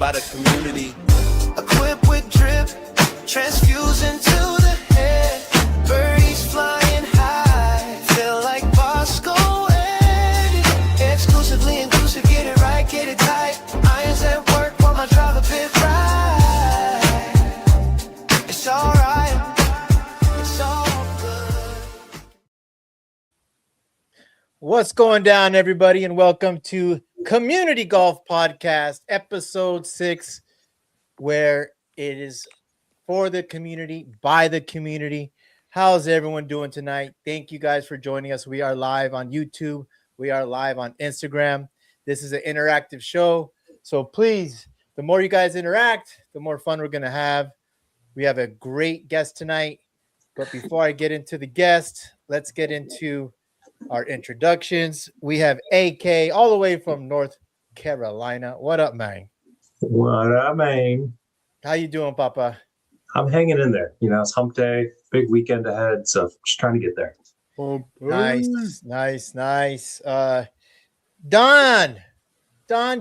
by the community. Equipped with drip, transfusing to the head. Birdies flying high, feel like Bosco Eddie. Exclusively inclusive, get it right, get it tight. Irons at work while my driver pit right. It's alright, it's all good. What's going down, everybody, and welcome to Community Golf Podcast, episode 6, where it is for the community, by the community. How's everyone doing tonight? Thank you guys for joining us. We are live on YouTube. We are live on Instagram. This is an interactive show. So please, the more you guys interact, the more fun we're going to have. We have a great guest tonight. But before I get into the guest, let's get into our introductions. We have AK all the way from North Carolina. What up, man? What up, man? How you doing, Papa? I'm hanging in there. You know, it's hump day, big weekend ahead, so just trying to get there. Nice. Don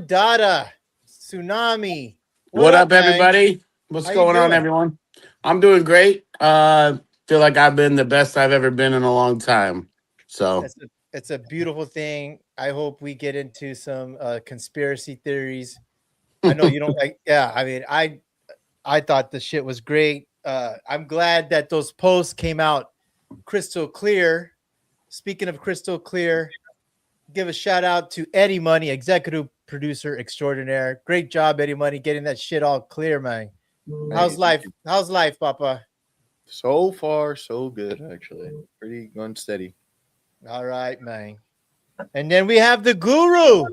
Dada, Tsunami. What up, man? everybody? What's How you going on, doing? everyone? I'm doing great. Feel like I've been the best I've ever been in a long time. So It's a beautiful thing. I hope we get into some conspiracy theories. I know you don't like. Yeah, I mean, I thought the shit was great. I'm glad that those posts came out crystal clear. Speaking of crystal clear, give a shout out to Eddie Money, executive producer extraordinaire. Great job, Eddie Money, getting that shit all clear, man. How's life? How's life, Papa? So far, so good, actually. Pretty unsteady. All right, man. And then we have the guru,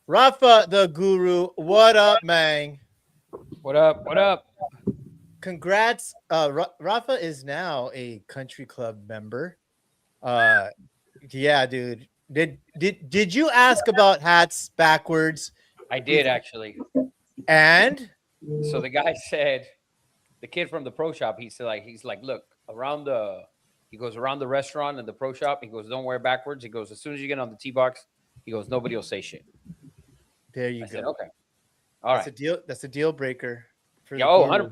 Rafa the guru. What up, man? What up? What up? Congrats. Rafa is now a country club member. Yeah, dude. Did you ask about hats backwards? I did actually. And So the guy said, the kid from the pro shop, he's like, look, he goes around the restaurant and the pro shop. He goes, don't wear backwards. He goes, as soon as you get on the tee box, he goes, nobody will say shit. there you I go. said, okay, all That's right. a deal. That's a deal breaker. For Yeah, the 100%. guru.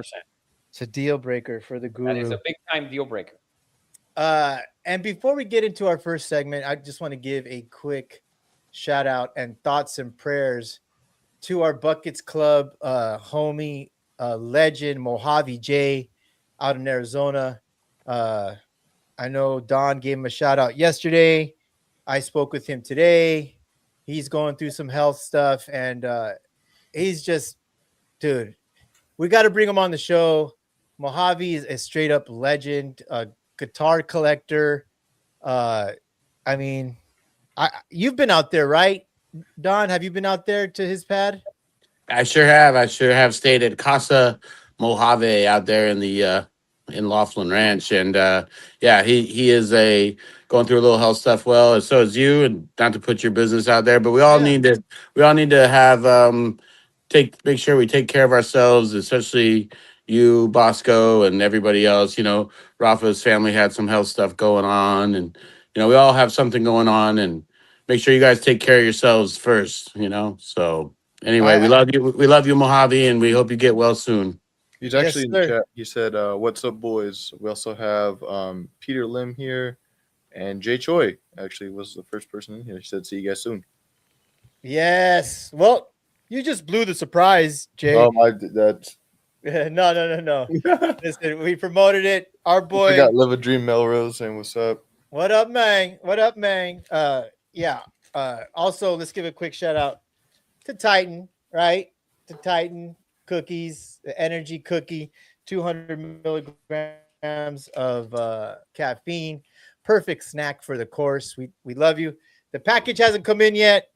It's a deal breaker for the guru. That is a big time deal breaker. And before we get into our first segment, I just want to give a quick shout out and thoughts and prayers to our Buckets Club homie, legend Mojave J out in Arizona. I know Don gave him a shout out yesterday. I spoke with him today. He's going through some health stuff, and he's just, dude, we got to bring him on the show. Mojave is a straight up legend, guitar collector. I mean, you've been out there, right? Don, have you been out there to his pad? I sure have stayed at Casa Mojave out there in the in Laughlin Ranch, and yeah, he is going through a little health stuff. Well, and so is you, and not to put your business out there, but we all need to have make sure we take care of ourselves, especially you, Bosco, and everybody else. You know, Rafa's family had some health stuff going on, and you know, we all have something going on, and make sure you guys take care of yourselves first. You know, so anyway, we love you, Mojave, and we hope you get well soon. He's actually in the sir. chat. He said, what's up, boys? We also have Peter Lim here, and Jay Choi actually was the first person in here. He said, see you guys soon. Yes. Well, you just blew the surprise, Jay. Oh, that's No. Listen, we promoted it. Our we boy. got Live a Dream Melrose saying what's up. What up, man? What up, man? Yeah. Also, let's give a quick shout out to Titan, right? To Titan cookies, the energy cookie, 200 milligrams of caffeine. Perfect snack for the course. We love you. The package hasn't come in yet.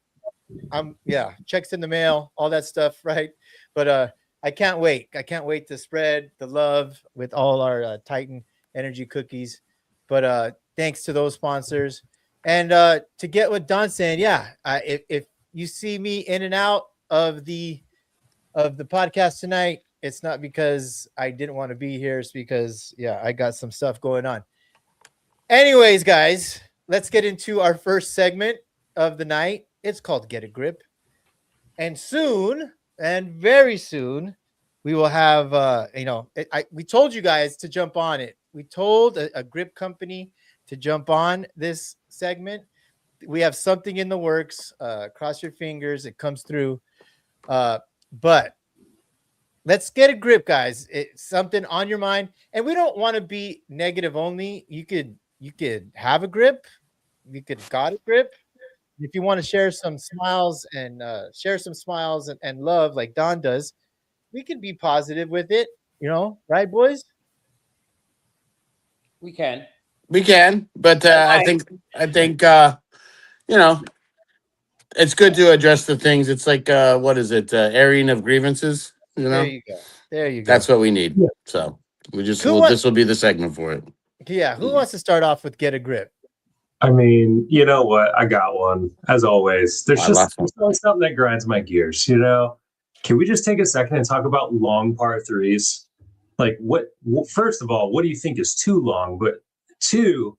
Checks in the mail, all that stuff, right? But I can't wait. I can't wait to spread the love with all our Titan energy cookies. But thanks to those sponsors. And to get what Don's saying, if you see me in and out of the podcast tonight, it's not because I didn't want to be here. It's because, I got some stuff going on. Anyways, guys, let's get into our first segment of the night. It's called Get a Grip. And soon And very soon we will have we told you guys to jump on it. We told a grip company to jump on this segment. We have something in the works. Cross your fingers, it comes through. But let's get a grip, guys. It's something on your mind, and we don't want to be negative only. You could have a grip, you could got a grip. If you want to share some smiles and and love like Don does, we can be positive with it, right, boys? We can. We can, but I think you know, it's good to address the things. It's like what is it? Airing of grievances. There you go. There you go. That's what we need. Yeah. So This will be the segment for it. Yeah. Who wants to start off with get a grip? I mean, you know what? I got one. As always, there's always something that grinds my gears. Can we just take a second and talk about long par threes? Like, first of all, what do you think is too long? But two,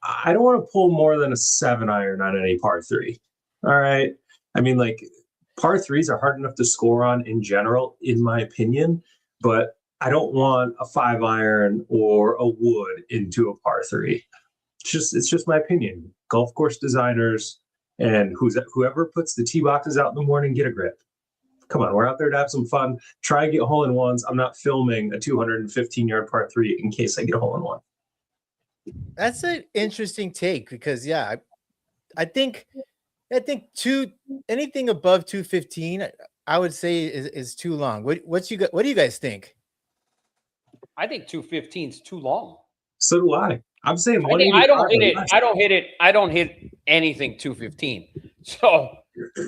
I don't want to pull more than a 7-iron on any par three. All right. I mean, like, par threes are hard enough to score on in general, in my opinion, but I don't want a 5-iron or a wood into a par three. It's just my opinion. Golf course designers and whoever puts the tee boxes out in the morning, get a grip. Come on, we're out there to have some fun. Try and get hole-in-ones. I'm not filming a 215-yard par three in case I get a hole-in-one. That's an interesting take because I think anything above 215, I would say is too long. What do you guys think? I think 215 is too long. So do I. I'm saying I don't hit it. I don't hit anything 215. So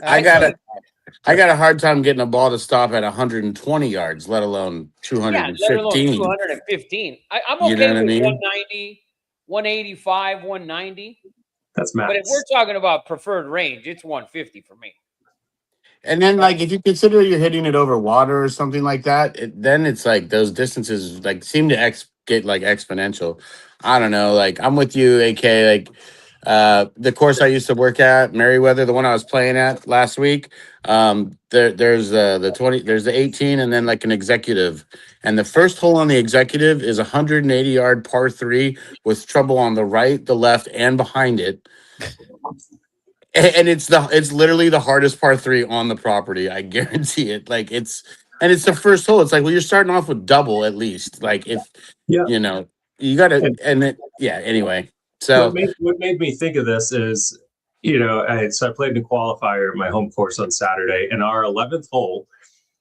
I got a hard time getting a ball to stop at 120 yards, let alone 215. Let alone 215. I'm okay with 190, 185, 190. That's max. But if we're talking about preferred range, it's 150 for me. And then, like, if you consider you're hitting it over water or something like that, then it's like those distances like seem to get like exponential. I don't know. Like, I'm with you, AK. Like, the course I used to work at, Merriweather, the one I was playing at last week. There's the 20, there's the 18, and then like an executive. And the first hole on the executive is 180-yard par three with trouble on the right, the left, and behind it. And it's literally the hardest par three on the property. I guarantee it. Like it's the first hole. It's like, well, you're starting off with double at least. Like if you gotta anyway. So what made me think of this is, I played in the qualifier at my home course on Saturday, and our 11th hole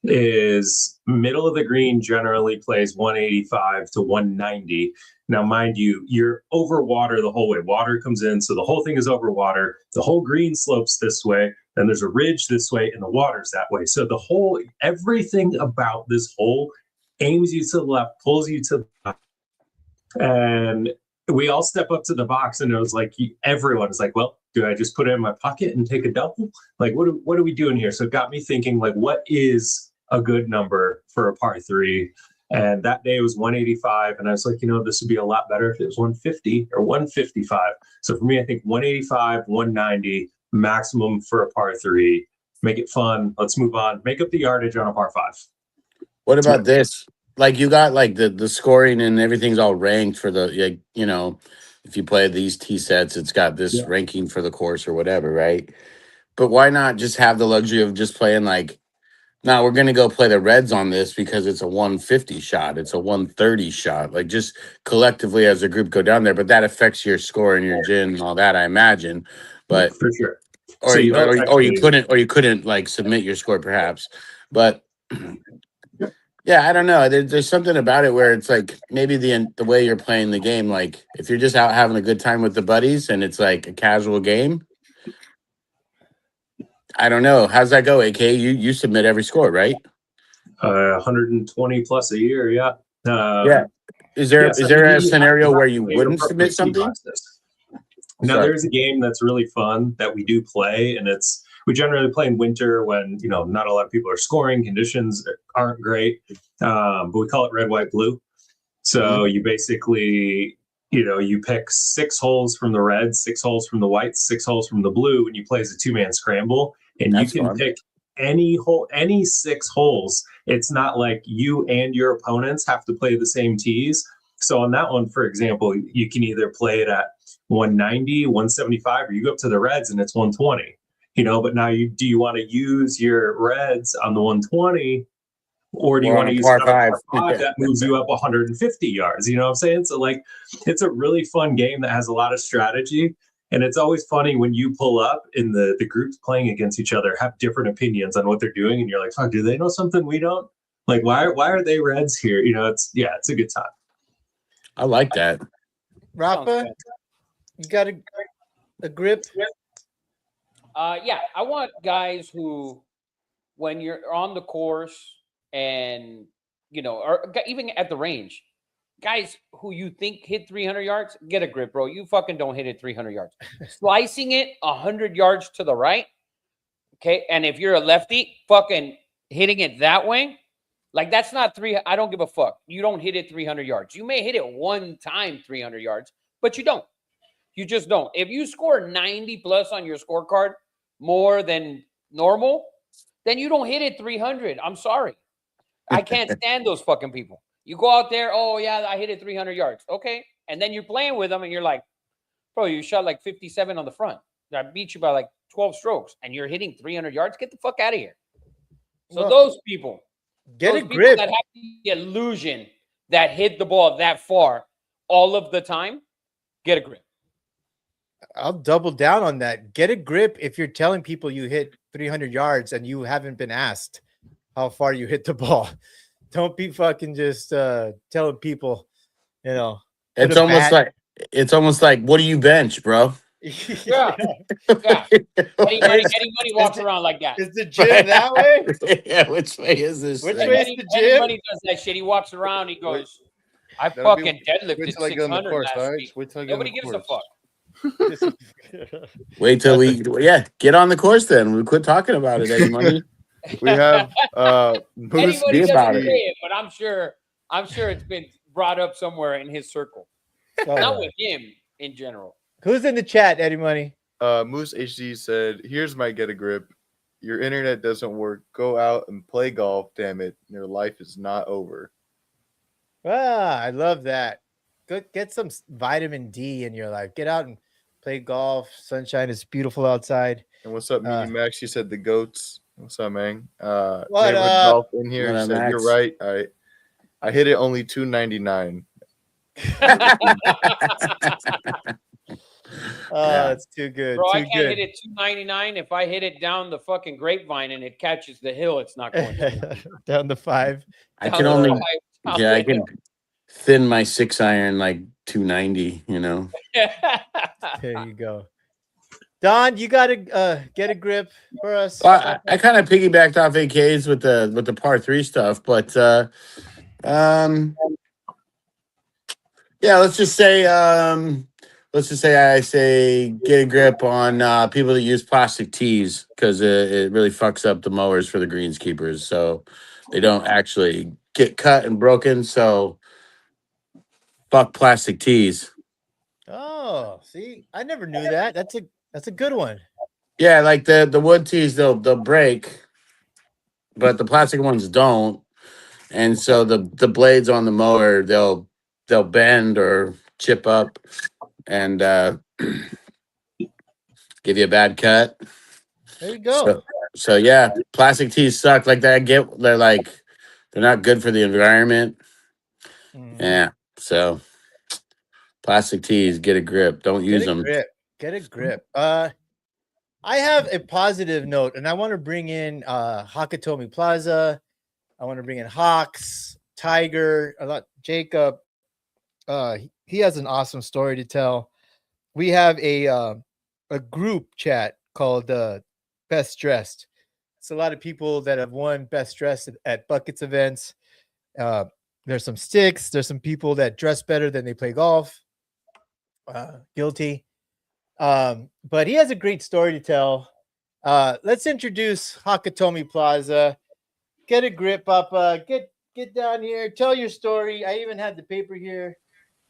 is middle of the green, generally plays 185 to 190. Now, mind you, you're over water the whole way. Water comes in, so the whole thing is over water. The whole green slopes this way, then there's a ridge this way, and the water's that way. So everything about this hole aims you to the left, pulls you to the left. And we all step up to the box, and it was like everyone is like, well, do I just put it in my pocket and take a double? Like, what are we doing here? So it got me thinking, like, what is a good number for a par three? And that day it was 185, and I was like, this would be a lot better if it was 150 or 155. So for me, I think 185, 190 maximum for a par three. Make it fun. Let's move on. Make up the yardage on a par five. what about this? Like, you got like the scoring and everything's all ranked for the, if you play these tee sets, it's got this ranking for the course or whatever, right? But why not just have the luxury of just playing like, now we're going to go play the reds on this because it's a 150 shot. It's a 130 shot. Like, just collectively as a group go down there, but that affects your score and your gin and all that, I imagine. But for sure. Or you couldn't like submit your score perhaps. But yeah, I don't know. There's something about it where it's like maybe the way you're playing the game, like if you're just out having a good time with the buddies and it's like a casual game. I don't know. How's that go, AK? You submit every score, right? 120 plus a year, yeah. Yeah. Is there a scenario where you wouldn't submit something? Now, there's a game that's really fun that we do play, and we generally play in winter when, not a lot of people are scoring, conditions aren't great, but we call it red, white, blue. So you basically, you pick 6 holes from the reds, 6 holes from the whites, 6 holes from the blue, and you play as a 2-man scramble, and you can pick any 6 holes, it's not like you and your opponents have to play the same tees. So on that one, for example, you can either play it at 190, 175, or you go up to the reds and it's 120. But now do you want to use your reds on the 120, or do you Or want on to a use par it on a five. par 5 that moves you up 150 yards? You know what I'm saying? So like, it's a really fun game that has a lot of strategy. And it's always funny when you pull up and the groups playing against each other have different opinions on what they're doing. And you're like, fuck, do they know something we don't? Like, why are they reds here? It's a good time. I like that. Rafa, you got a grip? Yeah, I want guys who, when you're on the course and or even at the range, guys who you think hit 300 yards, get a grip, bro. You fucking don't hit it 300 yards. Slicing it 100 yards to the right, okay? And if you're a lefty, fucking hitting it that way, like that's not I don't give a fuck. You don't hit it 300 yards. You may hit it one time 300 yards, but you don't. You just don't. If you score 90 plus on your scorecard, more than normal, then you don't hit it 300. I'm sorry. I can't stand those fucking people. You go out there, oh, yeah, I hit it 300 yards. Okay. And then you're playing with them and you're like, bro, you shot like 57 on the front. I beat you by like 12 strokes and you're hitting 300 yards. Get the fuck out of here. So Well, those people, get those a people grip. that have the illusion that hit the ball that far all of the time, get a grip. I'll double down on that. Get a grip if you're telling people you hit 300 yards and you haven't been asked how far you hit the ball. Don't be fucking just telling people, It's almost like what do you bench, bro? Yeah. Yeah. Eddie Money walks around like that. Is the gym that way? Yeah, which way is this? Which thing? way is Eddie the gym? Money does that shit. He walks around. He goes, I That'll be- fucking Wait deadlifted till I get on the 600 course, all last right? week. Wait till I get on Nobody the gives a course. fuck. Wait till get on the course then. We quit talking about it, Eddie Money. We have Anybody Moose be doesn't about say it. it, but I'm sure it's been brought up somewhere in his circle. Not with him in general. Who's in the chat, Eddie Money? Moose HD said, "Here's my get a grip. Your internet doesn't work. Go out and play golf. Damn it, your life is not over." I love that. Get some vitamin D in your life. Get out and play golf. Sunshine is beautiful outside. And what's up, Meaty Max? You said the goats. What's up, man? What Neighborhood up? Golf in here. What He up, said, "You're Max?" right. I hit it only 299." Oh, it's too good. Bro, I Too can't good. hit it 299. If I hit it down the fucking grapevine and it catches the hill, it's not going to. Down the 5. I Down can the only five, I down can thin my 6-iron like 290, the There you go. Don, you gotta get a grip for us. Well, I kind of piggybacked off AKs with the par 3 stuff, but yeah, let's just say I say get a grip on people that use plastic tees because it really fucks up the mowers for the greenskeepers, so they don't actually get cut and broken. So fuck plastic tees. Oh, see, I never knew that. That's a good one. Yeah, like the wood tees they'll break, but the plastic ones don't, and so the blades on the mower they'll bend or chip up and give you a bad cut. There you go. So yeah, plastic tees suck. Like that. They're not good for the environment. Mhm. Yeah. So plastic tees, get a grip. Don't use them. Get a grip. I have a positive note, and I want to bring in Hakatomi Plaza. I want to bring in Hawks, Tiger, Jacob. He has an awesome story to tell. We have a group chat called Best Dressed. It's a lot of people that have won Best Dressed at Buckets events. There's some sticks. There's some people that dress better than they play golf. Guilty. But he has a great story to tell. Let's introduce Hakatomi Plaza. Get a grip, Papa. Get down here. Tell your story. I even had the paper here.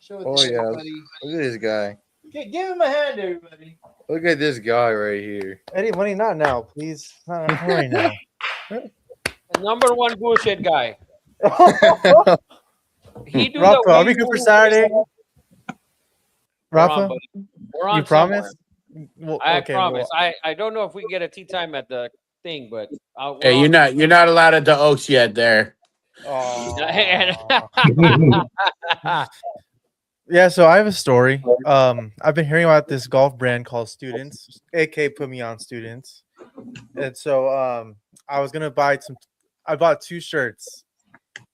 Show it Oh, to yeah. everybody. Look at this guy. Give him a hand, everybody. Look at this guy right here. Eddie, money not now, please. Not right now. The number one bullshit guy. He do Rafa, the are we way good for you- Saturday? We're on, Rafa, buddy. We're on you somewhere. promise? Well, I okay, promise. well, I don't know if we can get a tea time at the thing, but we're Hey, on. you're not allowed at the Oaks yet. There. yeah, so I have a story. I've been hearing about this golf brand called Students. AK put me on Students. And so I was gonna buy I bought 2 shirts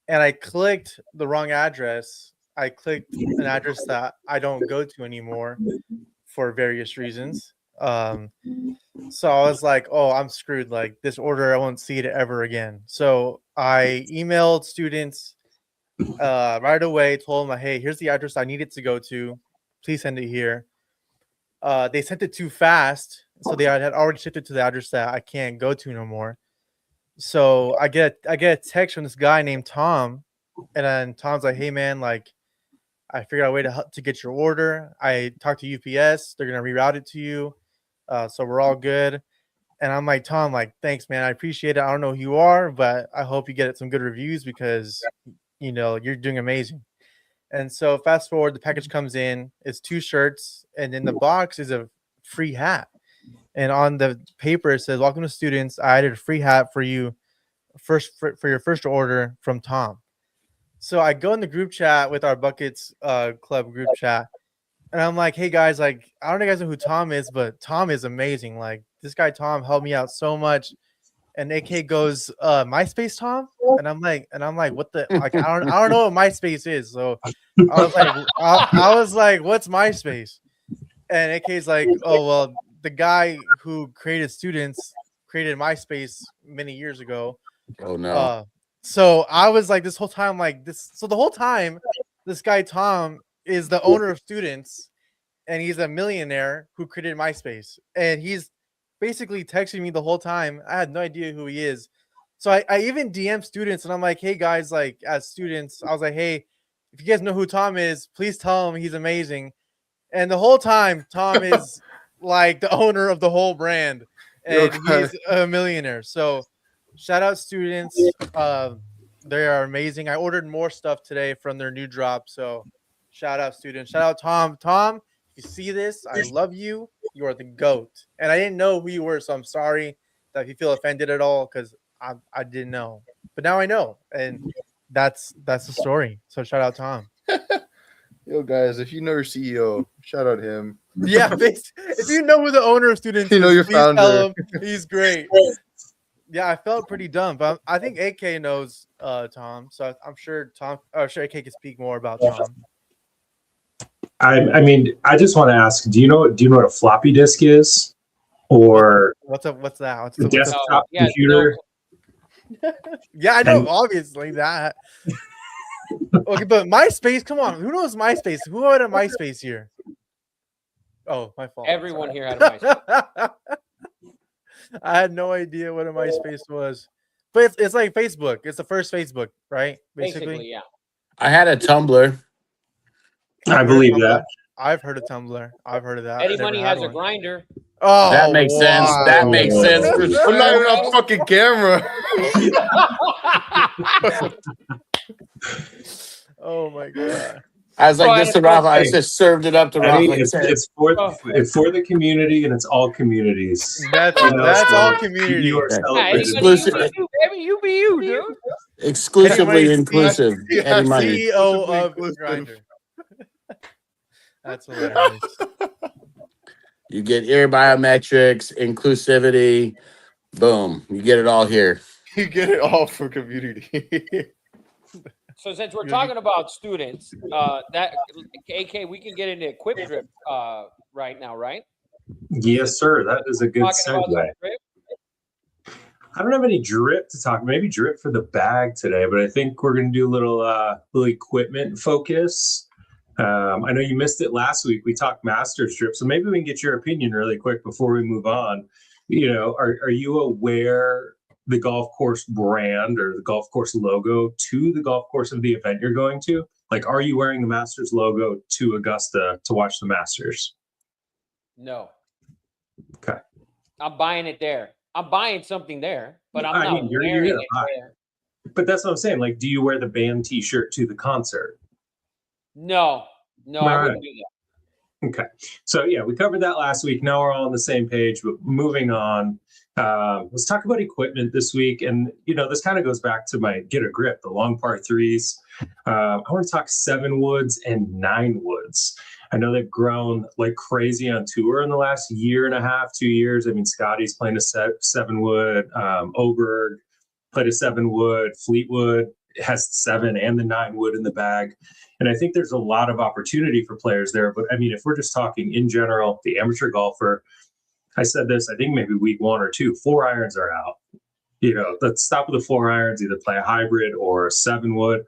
and I clicked the wrong address. I clicked an address that I don't go to anymore for various reasons. So I was like, oh, I'm screwed. Like this order, I won't see it ever again. So I emailed Students right away, told them, hey, here's the address I need it to go to. Please send it here. They sent it too fast, so they had already shipped it to the address that I can't go to no more. So I get a text from this guy named Tom, and then Tom's like, hey man, like I figured out a way to get your order. I talked to UPS, they're gonna reroute it to you. So we're all good. And I'm like, Tom, like, thanks, man. I appreciate it. I don't know who you are, but I hope you get some good reviews because, you know, you're doing amazing. And so fast forward, the package comes in. It's 2 shirts, and in the box is a free hat. And on the paper it says, "Welcome to Students. I added a free hat for you, for your first order from Tom." So I go in the group chat with our Buckets Club group chat, and I'm like, "Hey guys, like I don't know if you guys know who Tom is, but Tom is amazing. Like this guy Tom helped me out so much." And AK goes, "MySpace Tom?" And I'm like, "What the? Like I don't know what MySpace is." So I was like, "What's MySpace?" And AK's like, "Oh well, the guy who created Students created MySpace many years ago." Oh no. So I was like, this whole time, like this. So the whole time, this guy Tom is the owner of Students, and he's a millionaire who created MySpace, and he's basically texting me the whole time. I had no idea who he is. So I even DM Students, and I'm like, hey guys, like as Students, I was like, hey, if you guys know who Tom is, please tell him he's amazing. And the whole time, Tom is like the owner of the whole brand, and he's a millionaire. So shout out Students. They are amazing. I ordered more stuff today from their new drop. So shout out Students. Shout out Tom. Tom, if you see this, I love you. You are the GOAT. And I didn't know who you were, so I'm sorry that if you feel offended at all, because I didn't know. But now I know. And that's the story. So shout out Tom. Yo, guys, if you know your CEO, shout out him. Yeah, if you know who the owner of Students You know is, your please tell founder. him he's great. Yeah, I felt pretty dumb, but I think AK knows Tom, so I'm sure AK can speak more about Tom. I mean, I just want to ask, do you know what a floppy disk is? Or What's that? What's the desktop yeah, computer? Yeah, I know, And- obviously that. Okay, but MySpace, come on, who knows MySpace? Who had a MySpace here? Oh, my fault. Everyone here had a MySpace. I had no idea what a MySpace was, but it's like Facebook. It's the first Facebook, right? Basically, yeah. I had a Tumblr. I believe that. I've heard of Tumblr. I've heard of that. Eddie I never Money had has a one. grinder. Oh, That makes sense. That wow. makes sense for I'm not sure. even on fucking camera. Oh my god. I was like this to Rafa. I just served it up to Rafa. Eddie, and said, it's for the community, and it's all communities. That's You know, that's so all community. You are Yeah. Yeah, Eddie celebrated. Money, Exclusive. you be you, dude. exclusively Eddie Money, inclusive. yeah, Eddie Money. CEO of Inclusive. Grindr. That's hilarious. You get ear biometrics, inclusivity. Boom. You get it all here. You get it all for community. So since we're talking about Students, that AK, we can get into Equip Drip right now, right? Yes, sir. That is a good Talking about segue. the drip. I don't have any drip to talk. Maybe drip for the bag today, but I think we're going to do a little equipment focus. I know you missed it last week. We talked Masters drip, so maybe we can get your opinion really quick before we move on. You know, are you aware the golf course brand or the golf course logo to the golf course of the event you're going to? Like, are you wearing the Masters logo to Augusta to watch the Masters? No. Okay. I'm buying it there. I'm buying something there, but I'm I not mean, you're wearing gonna it buy. there. But that's what I'm saying. Like, do you wear the band T-shirt to the concert? No, All I right. wouldn't do that. Okay. So yeah, we covered that last week. Now we're all on the same page. But moving on, let's talk about equipment this week. And this kind of goes back to my get a grip, the long par threes. I want to talk 7 woods and 9 woods. I know they've grown like crazy on tour in the last year and a half, 2 years. I mean, Scotty's playing a 7 wood. Oberg played a 7 wood. Fleetwood has the 7 and the 9 wood in the bag. And I think there's a lot of opportunity for players there. But I mean, if we're just talking in general, the amateur golfer, I said this, I think maybe week 1 or 2, 4 irons are out. Let's stop with the 4 irons, either play a hybrid or a 7 wood.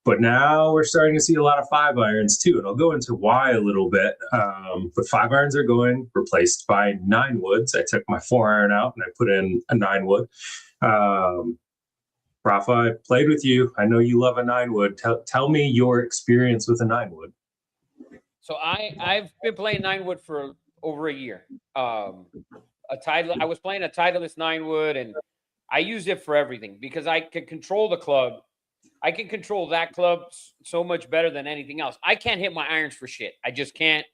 But now we're starting to see a lot of 5 irons too. And I'll go into why a little bit. But 5 irons are going replaced by 9 woods. I took my 4 iron out and I put in a 9 wood. Rafa, I played with you. I know you love a 9 wood. Tell me your experience with a 9 wood. So I've been playing 9 wood for over a year. I was playing a Titleist 9 wood, and I use it for everything because I can control the club. I can control that club so much better than anything else. I can't hit my irons for shit. I just can't.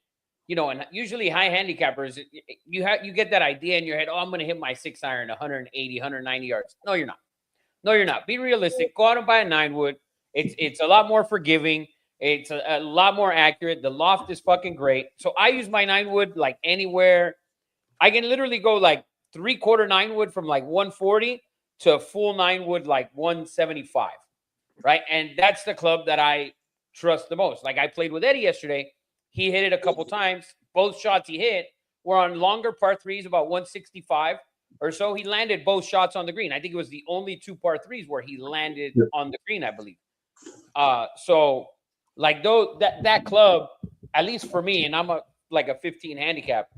And usually high handicappers, you get that idea in your head. Oh, I'm going to hit my 6 iron 180, 190 yards. No, you're not. No, you're not. Be realistic. Go out and buy a 9 wood. It's a lot more forgiving. It's a lot more accurate. The loft is fucking great. So I use my 9 wood like anywhere. I can literally go like 3/4 9 wood from like 140 to a full 9 wood like 175, right? And that's the club that I trust the most. Like I played with Eddie yesterday. He hit it a couple times. Both shots he hit were on longer par threes, about 165 or so. He landed both shots on the green. I think it was the only 2 par threes where he landed on the green, I believe. So like that club, at least for me, and I'm like a 15 handicap,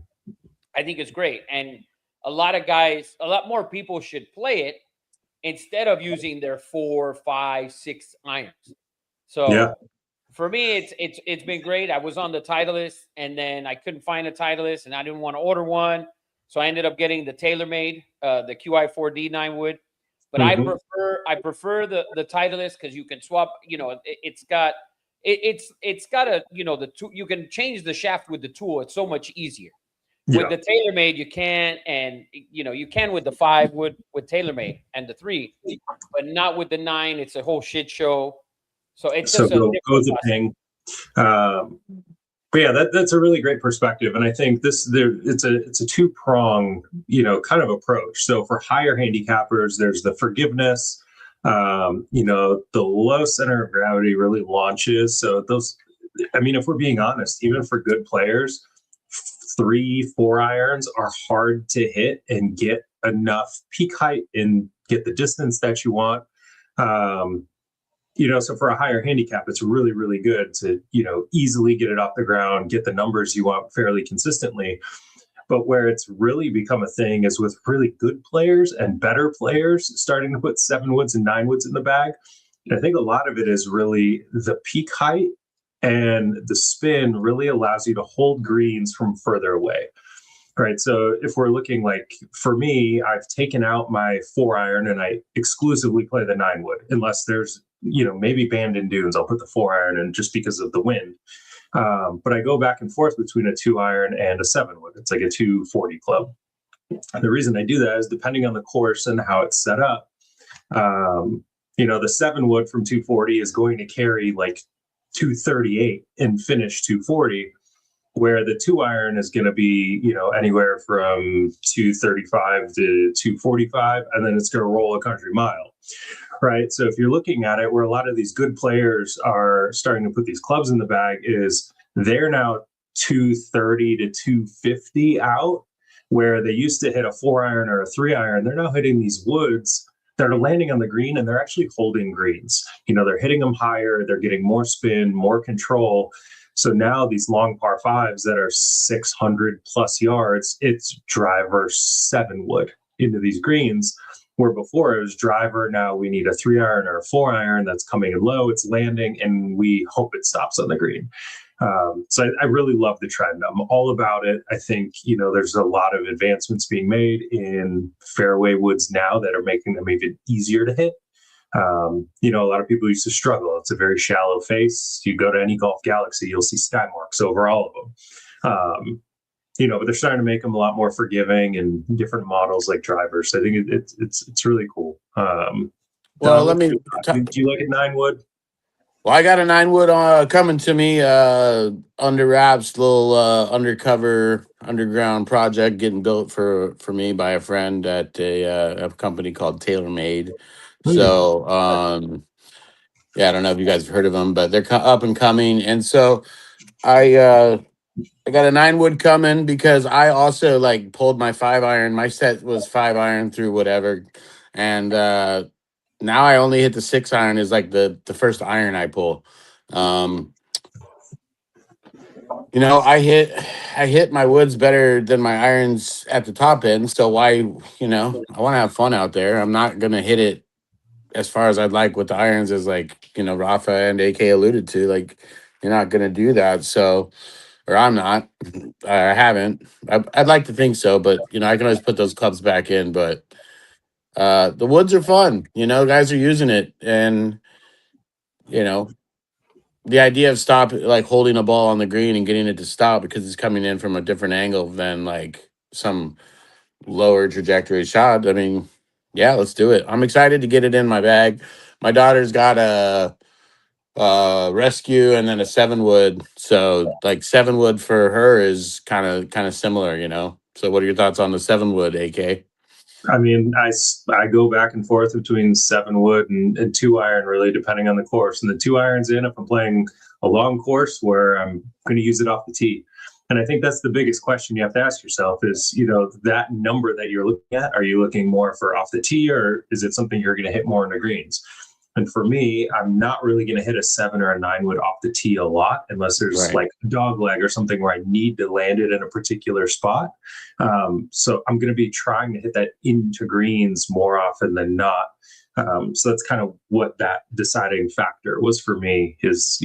I think it's great. And a lot more people should play it instead of using their 4, 5, 6 irons. So for me, it's been great. I was on the Titleist, and then I couldn't find a Titleist, and I didn't want to order one. So I ended up getting the TaylorMade, the QI4D 9 wood. But I prefer the Titleist because you can swap. It's got a the tool. You can change the shaft with the tool. It's so much easier. With the TaylorMade, you can, and you can with the 5 wood with TaylorMade and the 3, but not with the 9. It's a whole shit show. So it's just go the ping. But yeah, that's a really great perspective, and I think it's a 2-prong kind of approach. So for higher handicappers, there's the forgiveness. The low center of gravity really launches. So those, I mean, if we're being honest, even for good players, 3, 4 irons are hard to hit and get enough peak height and get the distance that you want. So for a higher handicap, it's really, really good to, easily get it off the ground, get the numbers you want fairly consistently. But where it's really become a thing is with really good players and better players starting to put 7 woods and 9 woods in the bag. And I think a lot of it is really the peak height, and the spin really allows you to hold greens from further away. Right. So if we're looking, like for me, I've taken out my 4 iron and I exclusively play the 9 wood, unless there's, maybe band in dunes, I'll put the 4 iron in just because of the wind. But I go back and forth between a 2 iron and a 7 wood. It's like a 240 club. And the reason I do that is depending on the course and how it's set up, the 7 wood from 240 is going to carry like 238 and finish 240. Where the 2 iron is going to be, anywhere from 235 to 245, and then it's going to roll a country mile, right? So if you're looking at it, where a lot of these good players are starting to put these clubs in the bag, is they're now 230 to 250 out, where they used to hit a 4 iron or a 3 iron. They're now hitting these woods that are landing on the green, and they're actually holding greens. They're hitting them higher, they're getting more spin, more control. So now these long par 5s that are 600 plus yards, it's driver 7 wood into these greens, Where before it was driver, now we need a 3-iron or a 4-iron that's coming in low, it's landing, and we hope it stops on the green. So I really love the trend. I'm all about it. I think, there's a lot of advancements being made in fairway woods now that are making them even easier to hit. A lot of people used to struggle. It's a very shallow face. You go to any Golf Galaxy, you'll see sky marks over all of them. But they're starting to make them a lot more forgiving and different models like drivers. So I think it's really cool. Well, Don, do you like a 9-wood? Well, I got a 9-wood coming to me under wraps, little underground project getting built for me by a friend at a company called TaylorMade. So, yeah, I don't know if you guys have heard of them, but they're up and coming. And so I got a 9-wood coming because I also pulled my 5-iron. My set was 5-iron through whatever. And now I only hit the 6-iron is the first iron I pull. I hit my woods better than my irons at the top end. So why, I want to have fun out there. I'm not going to hit it as far as I'd like with the irons as Rafa and AK alluded to, you're not going to do that. So, or I'm not, I haven't, I'd like to think so, but I can always put those clubs back in, but the woods are fun, guys are using it. And, the idea of holding a ball on the green and getting it to stop because it's coming in from a different angle than some lower trajectory shot. I mean, yeah, let's do it. I'm excited to get it in my bag. My daughter's got a rescue and then a 7-wood. So 7-wood for her is kind of similar, So what are your thoughts on the 7-wood, AK? I mean, I go back and forth between 7-wood and 2-iron, really, depending on the course. And the 2-iron's in if I'm playing a long course where I'm going to use it off the tee. And I think that's the biggest question you have to ask yourself is, that number that you're looking at, are you looking more for off the tee or is it something you're going to hit more in the greens? And for me, I'm not really going to hit a 7 or a 9-wood off the tee a lot unless there's a dog leg or something where I need to land it in a particular spot. So I'm going to be trying to hit that into greens more often than not. So that's kind of what that deciding factor was for me is,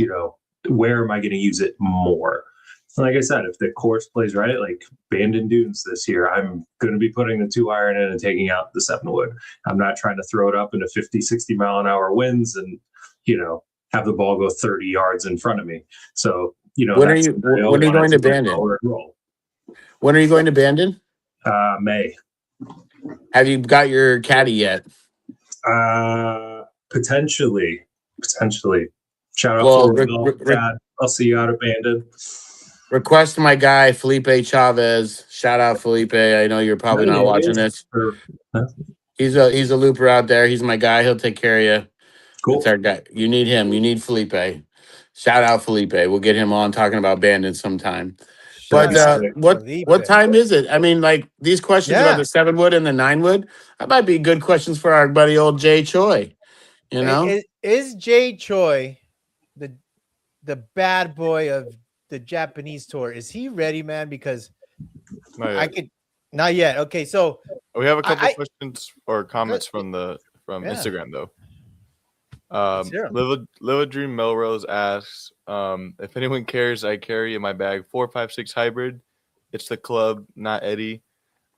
where am I going to use it more? Like I said, if the course plays right, like Bandon Dunes this year, I'm going to be putting the 2-iron in and taking out the 7-wood. I'm not trying to throw it up into 50, 60 mile an hour winds and, have the ball go 30 yards in front of me. So, when are you going to Bandon? When are you going to Bandon? May. Have you got your caddy yet? Potentially. Shout out to Dad. I'll see you out at Bandon. Request my guy Felipe Chavez. Shout out Felipe. I know you're probably not watching this. He's a looper out there. He's my guy. He'll take care of you. Cool. It's our guy. You need him. You need Felipe. Shout out Felipe. We'll get him on talking about Bandon sometime. But what time is it? I mean, these questions about the 7-wood and the 9-wood, that might be good questions for our buddy old Jay Choi. Is Jay Choi the bad boy of the Japanese tour? Is he ready, man? Because not yet. Okay, so we have a couple questions or comments from Instagram though. Live a Dream Melrose asks, if anyone cares, I carry in my bag 4.56 hybrid. It's the club, not Eddie.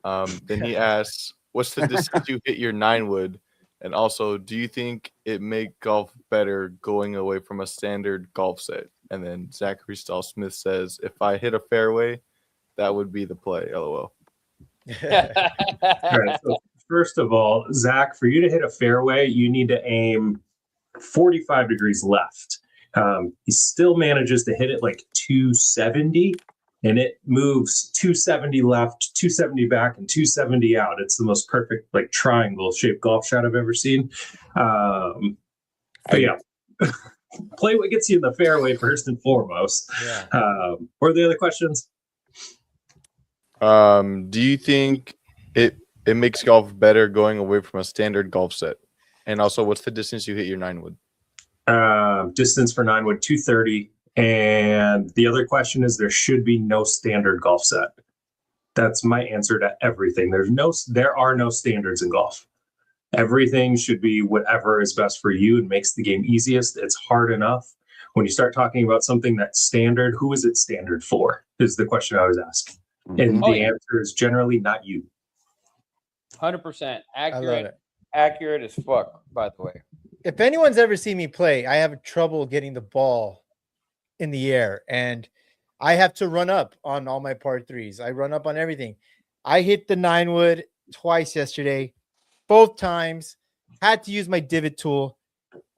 Then he asks, what's the distance you hit your 9-wood? And also, do you think it make golf better going away from a standard golf set? And then Zachary Stahl Smith says, if I hit a fairway, that would be the play. LOL. All right, so first of all, Zach, for you to hit a fairway, you need to aim 45 degrees left. He still manages to hit it 270, and it moves 270 left, 270 back, and 270 out. It's the most perfect triangle shaped golf shot I've ever seen. But yeah, play what gets you in the fairway first and foremost. Yeah. What are the other questions? Do you think it makes golf better going away from a standard golf set? And also, what's the distance you hit your 9-wood? Distance for 9-wood, 230. And the other question is there should be no standard golf set. That's my answer to everything. There are no standards in golf. Everything should be whatever is best for you and makes the game easiest. It's hard enough. When you start talking about something that's standard, who is it standard for? Is the question I was asking. And Oh, the yeah. answer is generally not you. 100% I love accurate. it. Accurate as fuck, by the way. If anyone's ever seen me play, I have trouble getting the ball in the air, and I have to run up on all my par threes. I run up on everything. I hit the 9-wood twice yesterday, both times. Had to use my divot tool,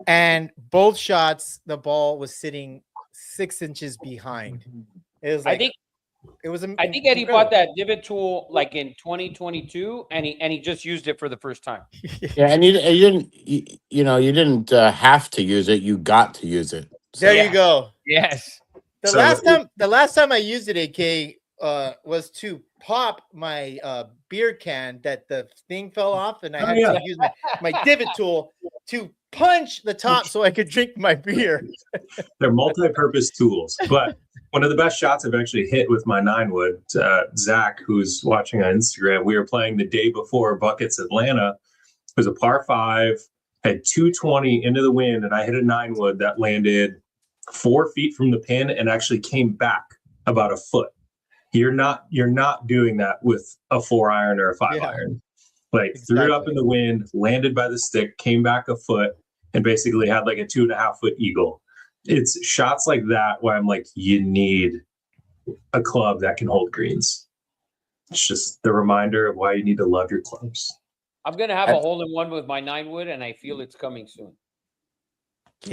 and both shots the ball was sitting 6 inches behind. It was like I think Eddie incredible. bought that divot tool like in 2022, and he just used it for the first time. Yeah, and you didn't you didn't have to use it. You got to use it. So, There Yeah. you go. Yes. The So- last time I used it, AK, was to pop my beer can that the thing fell off, and I had to use my divot tool to punch the top so I could drink my beer. They're multi-purpose tools, but one of the best shots I've actually hit with my 9-wood, Zach, who's watching on Instagram, we were playing the day before Buckets Atlanta. It was a par 5, had 220 into the wind, and I hit a 9-wood that landed 4 feet from the pin and actually came back about a foot. You're not doing that with a 4-iron or a 5-iron. Like threw it up in the wind, landed by the stick, came back a foot, and basically had like a 2.5-foot eagle. It's shots like that where I'm like, you need a club that can hold greens. It's just the reminder of why you need to love your clubs. I'm gonna have a hole in one with my 9-wood, and I feel it's coming soon.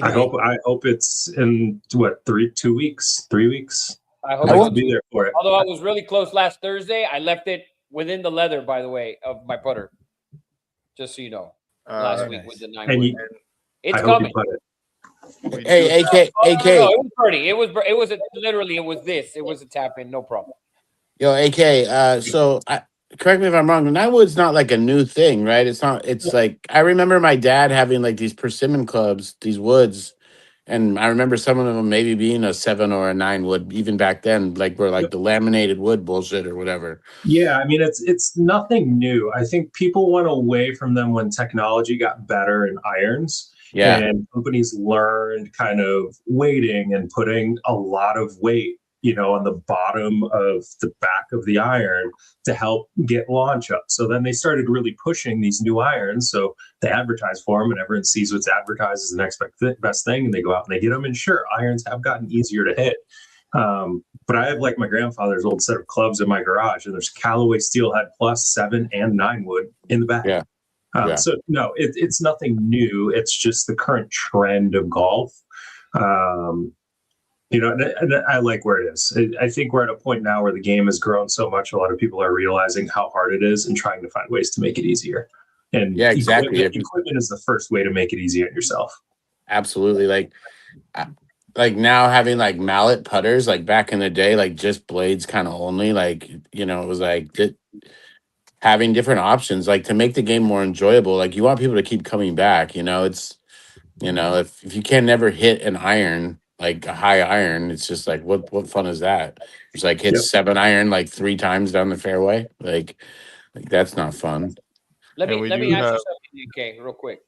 I hope it's in 2 weeks, 3 weeks. I hope I'd like so to be too. there for it. Although I was really close last Thursday, I left it within the leather, by the way, of my putter. Just so you know, last very week nice. with the And 9-wood. It's I hope coming. you put it. We do Hey, AK, No, AK, it was birdie. It was literally it was this. It was a tap in, no problem. yo, AK. So correct me if I'm wrong. The 9-wood's not like a new thing, right? It's not. It's like I remember my dad having like these persimmon clubs, these woods, and I remember some of them maybe being a 7 or a 9-wood even back then, like were like the laminated wood bullshit or whatever. Yeah, I mean it's nothing new. I think people went away from them when technology got better in irons. Yeah. And companies learned kind of weighting and putting a lot of weight, on the bottom of the back of the iron to help get launch up. So then they started really pushing these new irons. So they advertise for them, and everyone sees what's advertised as the next best thing, and they go out and they get them. And sure, irons have gotten easier to hit. But I have like my grandfather's old set of clubs in my garage, and there's Callaway Steelhead Plus 7 and 9-wood in the back. Yeah. So no, it's nothing new. It's just the current trend of golf. And I like where it is. I think we're at a point now where the game has grown so much. A lot of people are realizing how hard it is and trying to find ways to make it easier. And Yeah, exactly. Equipment is the first way to make it easy on yourself. Absolutely. Like now having like mallet putters, like back in the day, like just blades kind of only, like, it was like having different options, like to make the game more enjoyable. Like you want people to keep coming back, it's, if you can never hit an iron, like a high iron, it's just like, what fun is that? It's like hit 7-iron like 3 times down the fairway. Like that's not fun. Let And we me do ask have- you something, UK, real quick.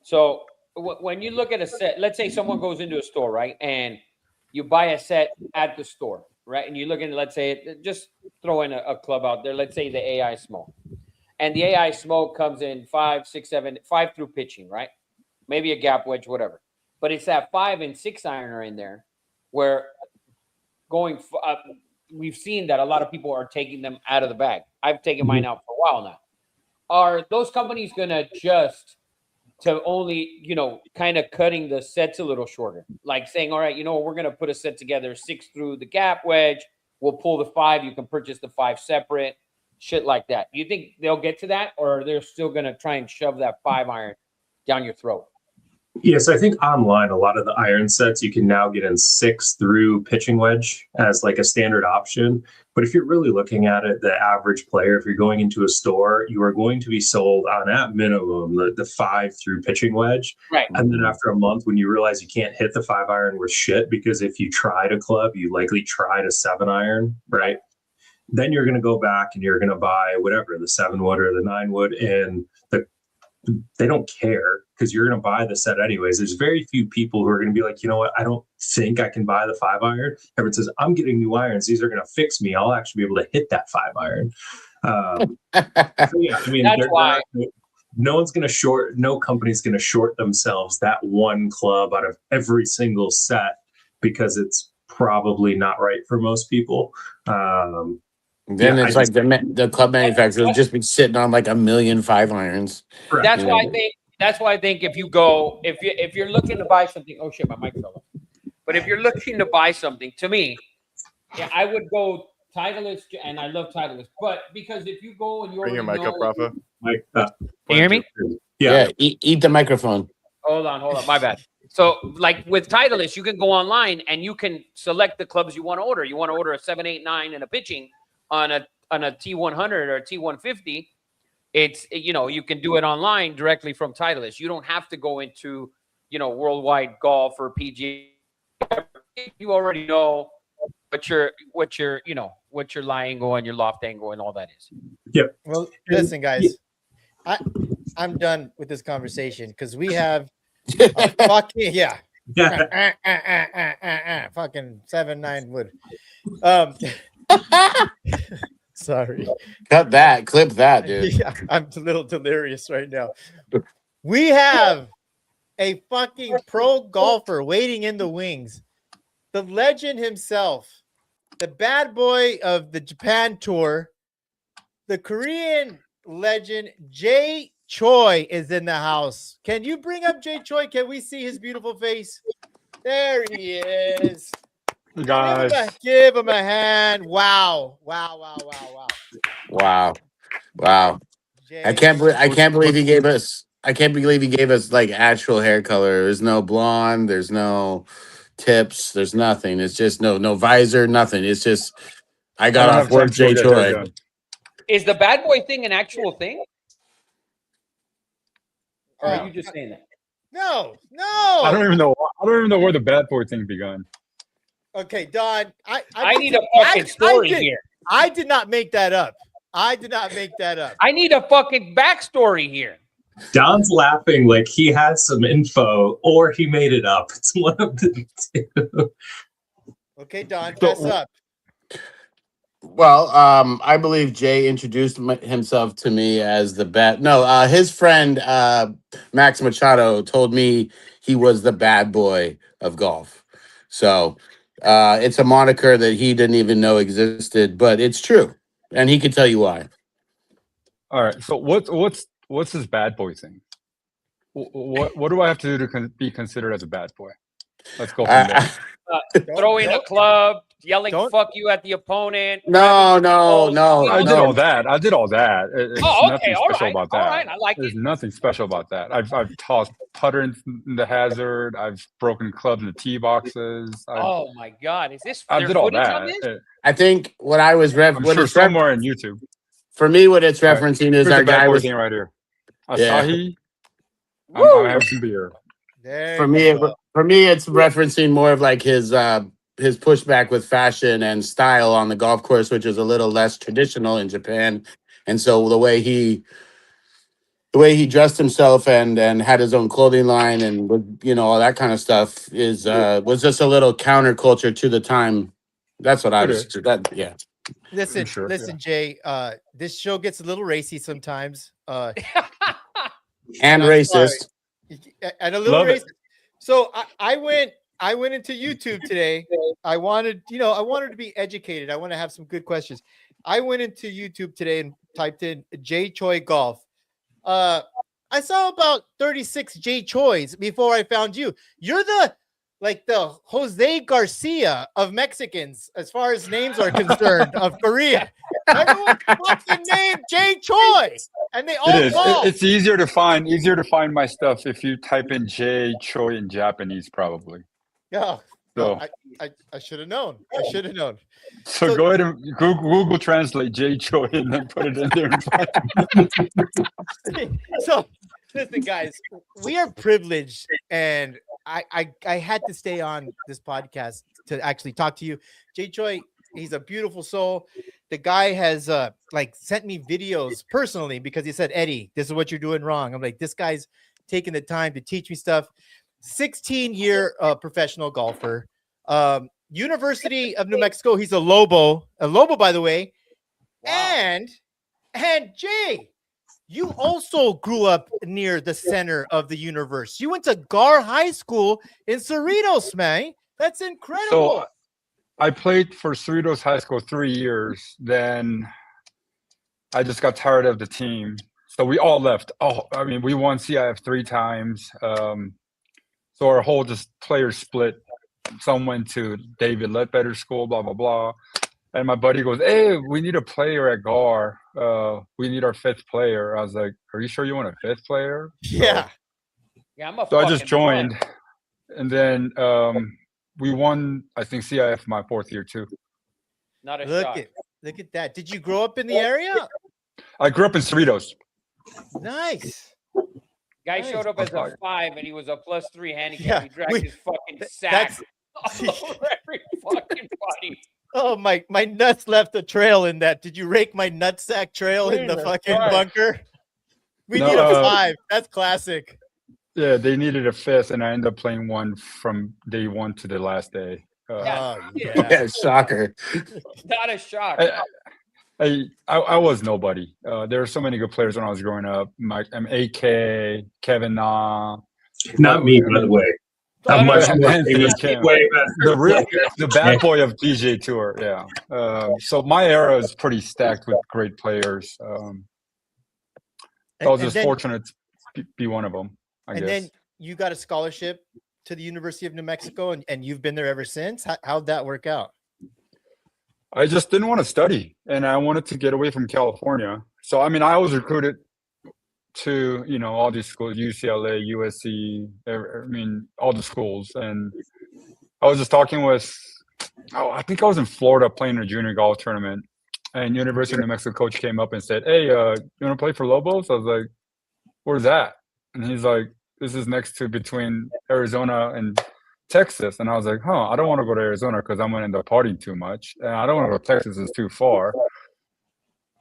So when you look at a set, let's say someone goes into a store, right, and you buy a set at the store, right, and you look into, let's say, just throw in a club out there, let's say the AI Smoke, and the AI Smoke comes in 5, 6, 7, 5 through pitching, right, maybe a gap wedge, whatever, but it's that 5 and 6 iron are in there where we've seen that a lot of people are taking them out of the bag. I've taken mine out for a while now. Are those companies going to adjust to only, kind of cutting the sets a little shorter? Like saying, all right, we're going to put a set together 6 through the gap wedge. We'll pull the 5. You can purchase the 5 separate, shit like that. Do you think they'll get to that, or they're still going to try and shove that 5-iron down your throat? Yes, I think online, a lot of the iron sets you can now get in 6 through pitching wedge as like a standard option. But if you're really looking at it, the average player, if you're going into a store, you are going to be sold on at minimum the 5 through pitching wedge. Right. And then after a month, when you realize you can't hit the 5-iron with shit, because if you tried a club, you likely tried a 7-iron, right? Then you're going to go back and you're going to buy whatever, the 7-wood or the 9-wood, and the they don't care because you're going to buy the set anyways. There's very few people who are going to be like, you know what, I don't think I can buy the 5-iron. Everyone says, I'm getting new irons. These are going to fix me. I'll actually be able to hit that 5-iron. So yeah, I mean, That's why. no one's going to short, no company's going to short themselves that one club out of every single set because it's probably not right for most people. Then Yeah, it's like the club manufacturer will just be sitting on like 1,000,000 5-irons. correct. That's You why know. I think. That's why I think if you go, if you're looking to buy something, oh shit, my mic fell off. But if you're looking to buy something, to me, yeah, I would go Titleist, and I love Titleist. But because if you go and you Bring already your mic up, know, Rafa. Like, can you hear me? Yeah. Eat the microphone. Hold on, my bad. So, like with Titleist, you can go online and you can select the clubs you want to order. You want to order a 7, 8, 9 and a pitching on a T100 or a T150. It's, you can do it online directly from Titleist. You don't have to go into, Worldwide Golf or PGA. You already know what your lie angle and your loft angle and all that is. Yep. Well, listen, guys, I'm done with this conversation because we have a fucking fucking 7-9 wood. Sorry. Cut that. Clip that, dude. Yeah, I'm a little delirious right now. We have a fucking pro golfer waiting in the wings. The legend himself, the bad boy of the Japan tour, the Korean legend Jay Choi is in the house. Can you bring up Jay Choi? Can we see his beautiful face? There he is. Guys, Give him a hand. Wow. Wow. Jay. I can't believe he gave us like actual hair color. There's no blonde, there's no tips, there's nothing. It's just no visor, nothing. It's just I got don't off have work, time to go Jay get hair Choi. done. Is the bad boy thing an actual thing? Or are you just saying that? No. I don't even know where the bad boy thing begun. Okay, Don. I need a fucking story here. I did not make that up. I need a fucking backstory here. Don's laughing like he has some info or he made it up. It's one of the two. Okay, Don, fess up. Well, I believe Jay introduced himself to me as the bad. No, his friend Max Machado told me he was the bad boy of golf. So it's a moniker that he didn't even know existed, but it's true, and he could tell you why. All right. So what's this bad boy thing? What do I have to do to be considered as a bad boy? Let's go from there. Throwing a club, yelling Don't- "fuck you" at the opponent. No. I did all that. It's Oh, okay, nothing all special right, about all that. right. I like There's it. nothing special about that. I've tossed putter in the hazard. I've broken clubs in the tee boxes. Oh my god, is this? I there did all footage that. on this? I think what I was I'm sure somewhere on YouTube. for me, what it's All right, referencing is Here's our the bad guy boy was thing right here. Yeah. Asahi. I'm having some beer. There for you me. go. For me, it's referencing more of like his pushback with fashion and style on the golf course, which is a little less traditional in Japan. And so the way he dressed himself and had his own clothing line and all that kind of stuff is was just a little counterculture to the time. That's what I It was. is. Yeah. Listen, Sure, Jay. This show gets a little racy sometimes. And I'm racist. And a little Love it. racist. So I went into YouTube today. I wanted to be educated. I want to have some good questions. I went into YouTube today and typed in Jay Choi Golf. I saw about 36 Jay Choi's before I found you. You're the Jose Garcia of Mexicans, as far as names are concerned, of Korea. Everyone's fucking named Jay Choi, and they all It is. golf. It's easier to find my stuff if you type in Jay Choi in Japanese, probably. Yeah. So, I should have known. so go ahead and Google Translate Jay Choi and then put it in there. And find it. So listen, guys, we are privileged, and I had to stay on this podcast to actually talk to you. Jay Choi, he's a beautiful soul. the guy has like sent me videos personally because he said, Eddie, this is what you're doing wrong. I'm like, this guy's taking the time to teach me stuff. 16-year professional golfer. University of New Mexico. He's a Lobo, by the way. Wow. And Jay, you also grew up near the center of the universe. You went to Gar High School in Cerritos, man. That's incredible. So I played for Cerritos High School 3 years. Then I just got tired of the team. So we all left. Oh, I mean, we won CIF 3 times. So our whole just players split. Some went to David Ledbetter School, blah, blah, blah. And my buddy goes, hey, we need a player at GAR. We need our 5th player. I was like, are you sure you want a 5th player? Yeah. Yeah, I'm a So I just fucking joined. bum. And then we won, I think, CIF my 4th year too. Not a Look shot. at that. Did you grow up in the area? I grew up in Cerritos. Nice. Guy Nice. showed up as a Sorry. 5 and he was a +3 handicap. Yeah, He dragged his fucking sack that's- all over every fucking body. Oh, my nuts left a trail in that. Did you rake my nutsack trail in the Jesus fucking Christ. bunker? We No, need a 5. That's classic. Yeah, they needed a 5th, and I ended up playing one from day 1 to the last day. Yeah. Oh, Yeah. yeah. Yeah, shocker. Not a shock. I was nobody. There were so many good players when I was growing up. AK, Kevin Na, Not me, by the way. I'm much more Anthony famous. Kim. Way better. the bad boy of DJ Tour. Yeah. So my era is pretty stacked with great players. I was just fortunate to be one of them. I guess. Then you got a scholarship to the University of New Mexico, and you've been there ever since. How'd that work out? I just didn't want to study, and I wanted to get away from California. So I mean, I was recruited to all these schools, UCLA, USC. I mean, all the schools, and I was just talking with. I think I was in Florida playing a junior golf tournament, and University of New Mexico coach came up and said, "Hey, you want to play for Lobos?" I was like, "Where's that?" And he's like, "This is next to between Arizona and Texas." And I was like, I don't want to go to Arizona because I'm going to end up partying too much. And I don't want to go to Texas, it's too far.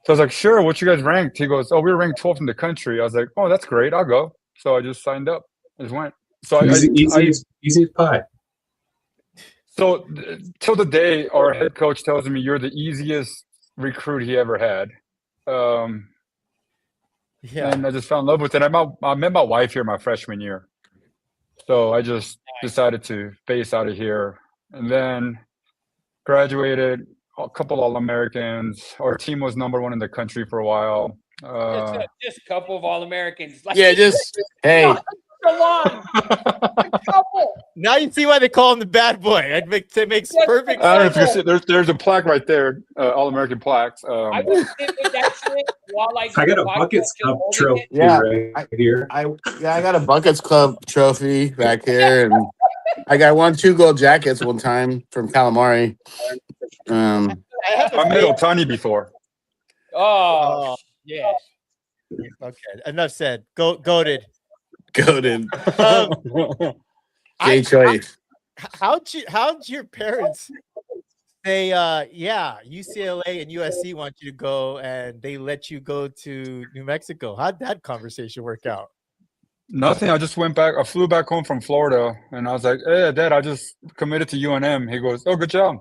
So I was like, sure, what you guys ranked? He goes, oh, we were ranked 12th in the country. I was like, oh, that's great, I'll go. So I just signed up. I just went. So easy as pie. So till the day our head coach tells me you're the easiest recruit he ever had. Yeah. And I just fell in love with it. I met my wife here my freshman year. So I just decided to base out of here, and then graduated, a couple All-Americans. Our team was #1 in the country for a while. Just a couple of All-Americans. Like, Yeah, just hey. come on. A couple. Now you see why they call him the bad boy. It makes perfect I don't know if sense. you see, there's a plaque right there, All-American plaques. I was sitting with that shit while I I got a podcast buckets just cup holding trophy it. Yeah, right here. I got a Buckets Club trophy back here, and I won 2 gold jackets one time from Calamari. I have a I met fake- Otani before. Oh, yes. Okay, enough said. Goated. Goated. I- Gay choice. How'd your parents say? Yeah, UCLA and USC want you to go, and they let you go to New Mexico. How'd that conversation work out? Nothing. I just went back. I flew back home from Florida, and I was like, "Hey, Dad, I just committed to UNM." He goes, "Oh, good job."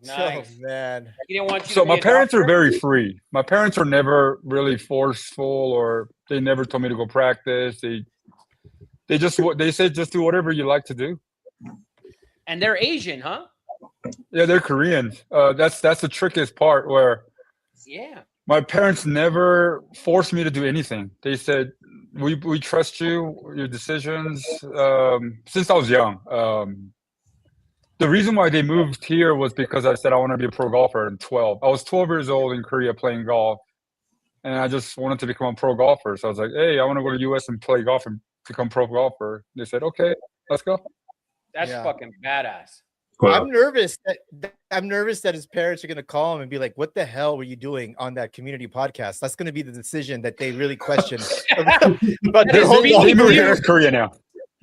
Nice. Oh, man. He didn't want you So to be my a parents are doctor? very free. My parents are never really forceful, or they never told me to go practice. They said just do whatever you like to do. And they're Asian, huh? Yeah, they're Koreans. That's the trickiest part where Yeah. my parents never forced me to do anything. They said, we trust you, your decisions, since I was young. The reason why they moved here was because I said I want to be a pro golfer at 12. I was 12 years old in Korea playing golf, and I just wanted to become a pro golfer. So I was like, hey, I want to go to the U.S. and play golf and become pro golfer. They said, okay, let's go. That's Yeah. fucking badass. Wow. I'm nervous that his parents are gonna call him and be like, "What the hell were you doing on that community podcast?" That's gonna be the decision that they really question about their is whole really golf They moved career. to Korea now.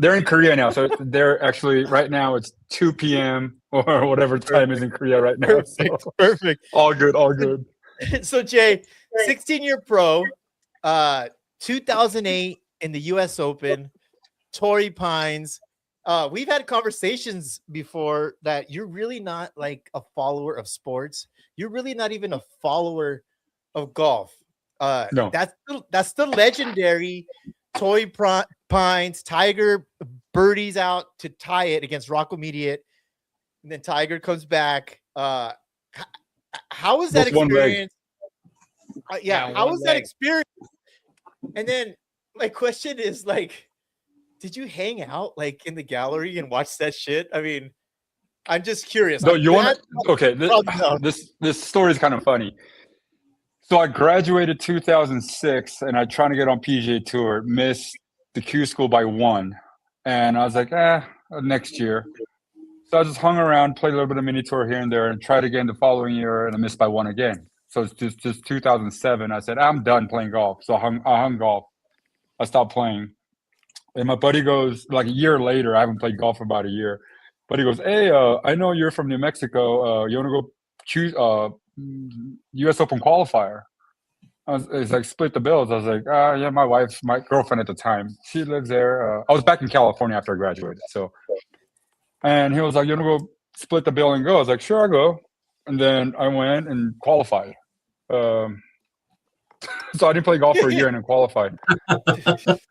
They're in Korea now, so they're actually right now. It's 2 p.m. or whatever time is in Korea right now. Perfect. So Perfect. all good, all good. So Jay, 16-year pro, 2008 in the U.S. Open, Torrey Pines. We've had conversations before that you're really not like a follower of sports. You're really not even a follower of golf. No. That's the legendary Torrey Pines. Tiger birdies out to tie it against Rocco Mediate, and then Tiger comes back. How was that Just one leg. experience? How was that experience? And then my question is like, did you hang out like in the gallery and watch that shit? I mean, I'm just curious. No, you want to? Okay, this story is kind of funny. So I graduated 2006, and I tried to get on PGA Tour, missed the Q school by 1, and I was like, next year. So I just hung around, played a little bit of mini tour here and there, and tried again the following year, and I missed by 1 again. So it's just 2007. I said, I'm done playing golf. So I hung golf. I stopped playing. And my buddy goes, like a year later, I haven't played golf for about a year. But he goes, hey, I know you're from New Mexico. You want to go choose U.S. Open qualifier? It's like split the bills. I was like, yeah, my girlfriend at the time, she lives there. I was back in California after I graduated. So, and he was like, you want to go split the bill and go? I was like, sure, I'll go. And then I went and qualified. So I didn't play golf for a year and then qualified.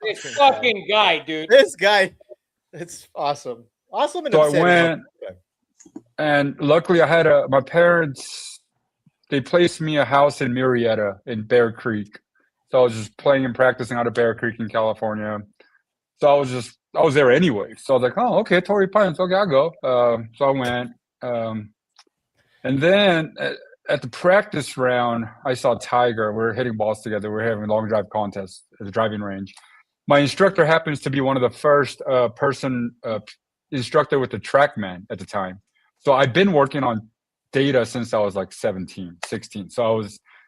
This fucking guy, dude. This guy, it's awesome. Awesome. And so I went, and luckily I had my parents, they placed me a house in Murrieta in Bear Creek. So I was just playing and practicing out of Bear Creek in California. So I was there anyway. So I was like, oh, okay, Torrey Pines. Okay, I'll go. So I went. And then at the practice round, I saw Tiger. We were hitting balls together. We were having a long drive contest at the driving range. My instructor happens to be one of the first instructor with the TrackMan at the time. So I've been working on data since I was like 17, 16. So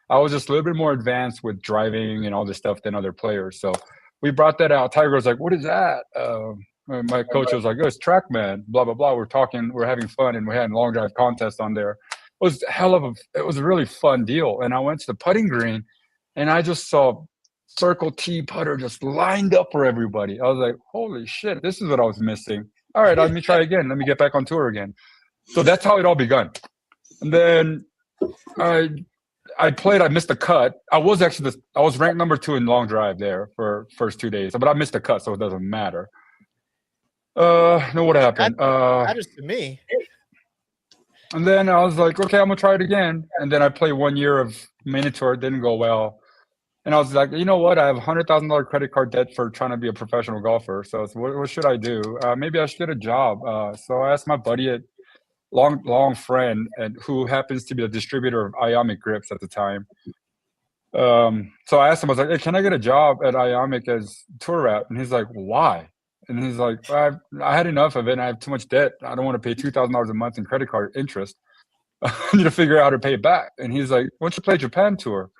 I was just a little bit more advanced with driving and all this stuff than other players. So we brought that out. Tiger was like, what is that? My coach was like, oh, it's TrackMan, blah, blah, blah. We're talking, we're having fun, and we had a long drive contest on there. It was a really fun deal. And I went to the putting green, and I just saw Circle T putter just lined up for everybody. I was like, holy shit, this is what I was missing. All right, let me try again. Let me get back on tour again. So that's how it all begun. And then I played. I missed a cut. I was ranked number 2 in long drive there for first 2 days, but I missed a cut, so it doesn't matter. No, what happened? That matters to me. And then I was like, okay, I'm gonna try it again. And then I played 1 year of mini tour. It didn't go well. And I was like, you know what? I have $100,000 credit card debt for trying to be a professional golfer. So what should I do? Maybe I should get a job. So I asked my buddy, a long friend, and who happens to be the distributor of Ionic grips at the time. So I asked him, I was like, hey, can I get a job at Ionic as tour rep? And he's like, why? And he's like, I had enough of it, and I have too much debt. I don't want to pay $2,000 a month in credit card interest. I need to figure out how to pay it back. And he's like, why don't you play Japan Tour?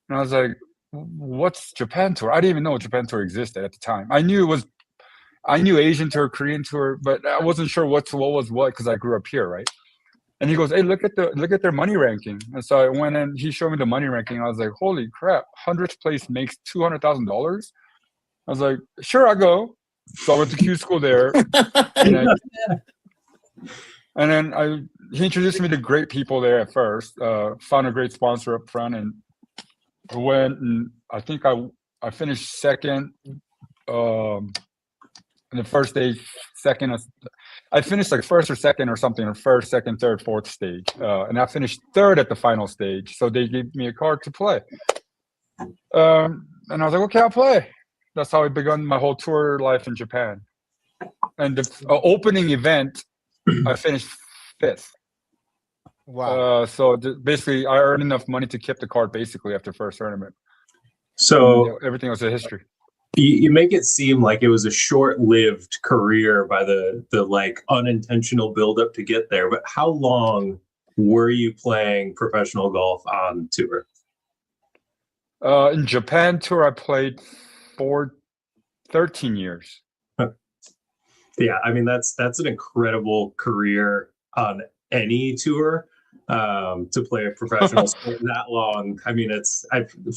And I was like, what's Japan Tour? I didn't even know Japan Tour existed at the time. I knew Asian Tour, Korean Tour, but I wasn't sure what was what because I grew up here, right? And he goes, hey, look at their money ranking. And so I went in, he showed me the money ranking. I was like, holy crap, 100th place makes $200,000. I was like, sure, I'll go. So I went to Q school there. And then he introduced me to great people there at first, found a great sponsor up front, and went, and I think I finished second in the first stage, second. I finished like first or second or something, or first, second, third, fourth stage. And I finished third at the final stage. So they gave me a card to play. And I was like, okay, I'll play. That's how I began my whole tour life in Japan. And the opening event, I finished 5th. Wow. So basically, I earned enough money to keep the card basically after first tournament. So everything was a history. You make it seem like it was a short-lived career by the like unintentional buildup to get there. But how long were you playing professional golf on tour? In Japan Tour, I played for 13 years. Yeah, I mean that's an incredible career on any tour. To play a professional sport that long. I mean,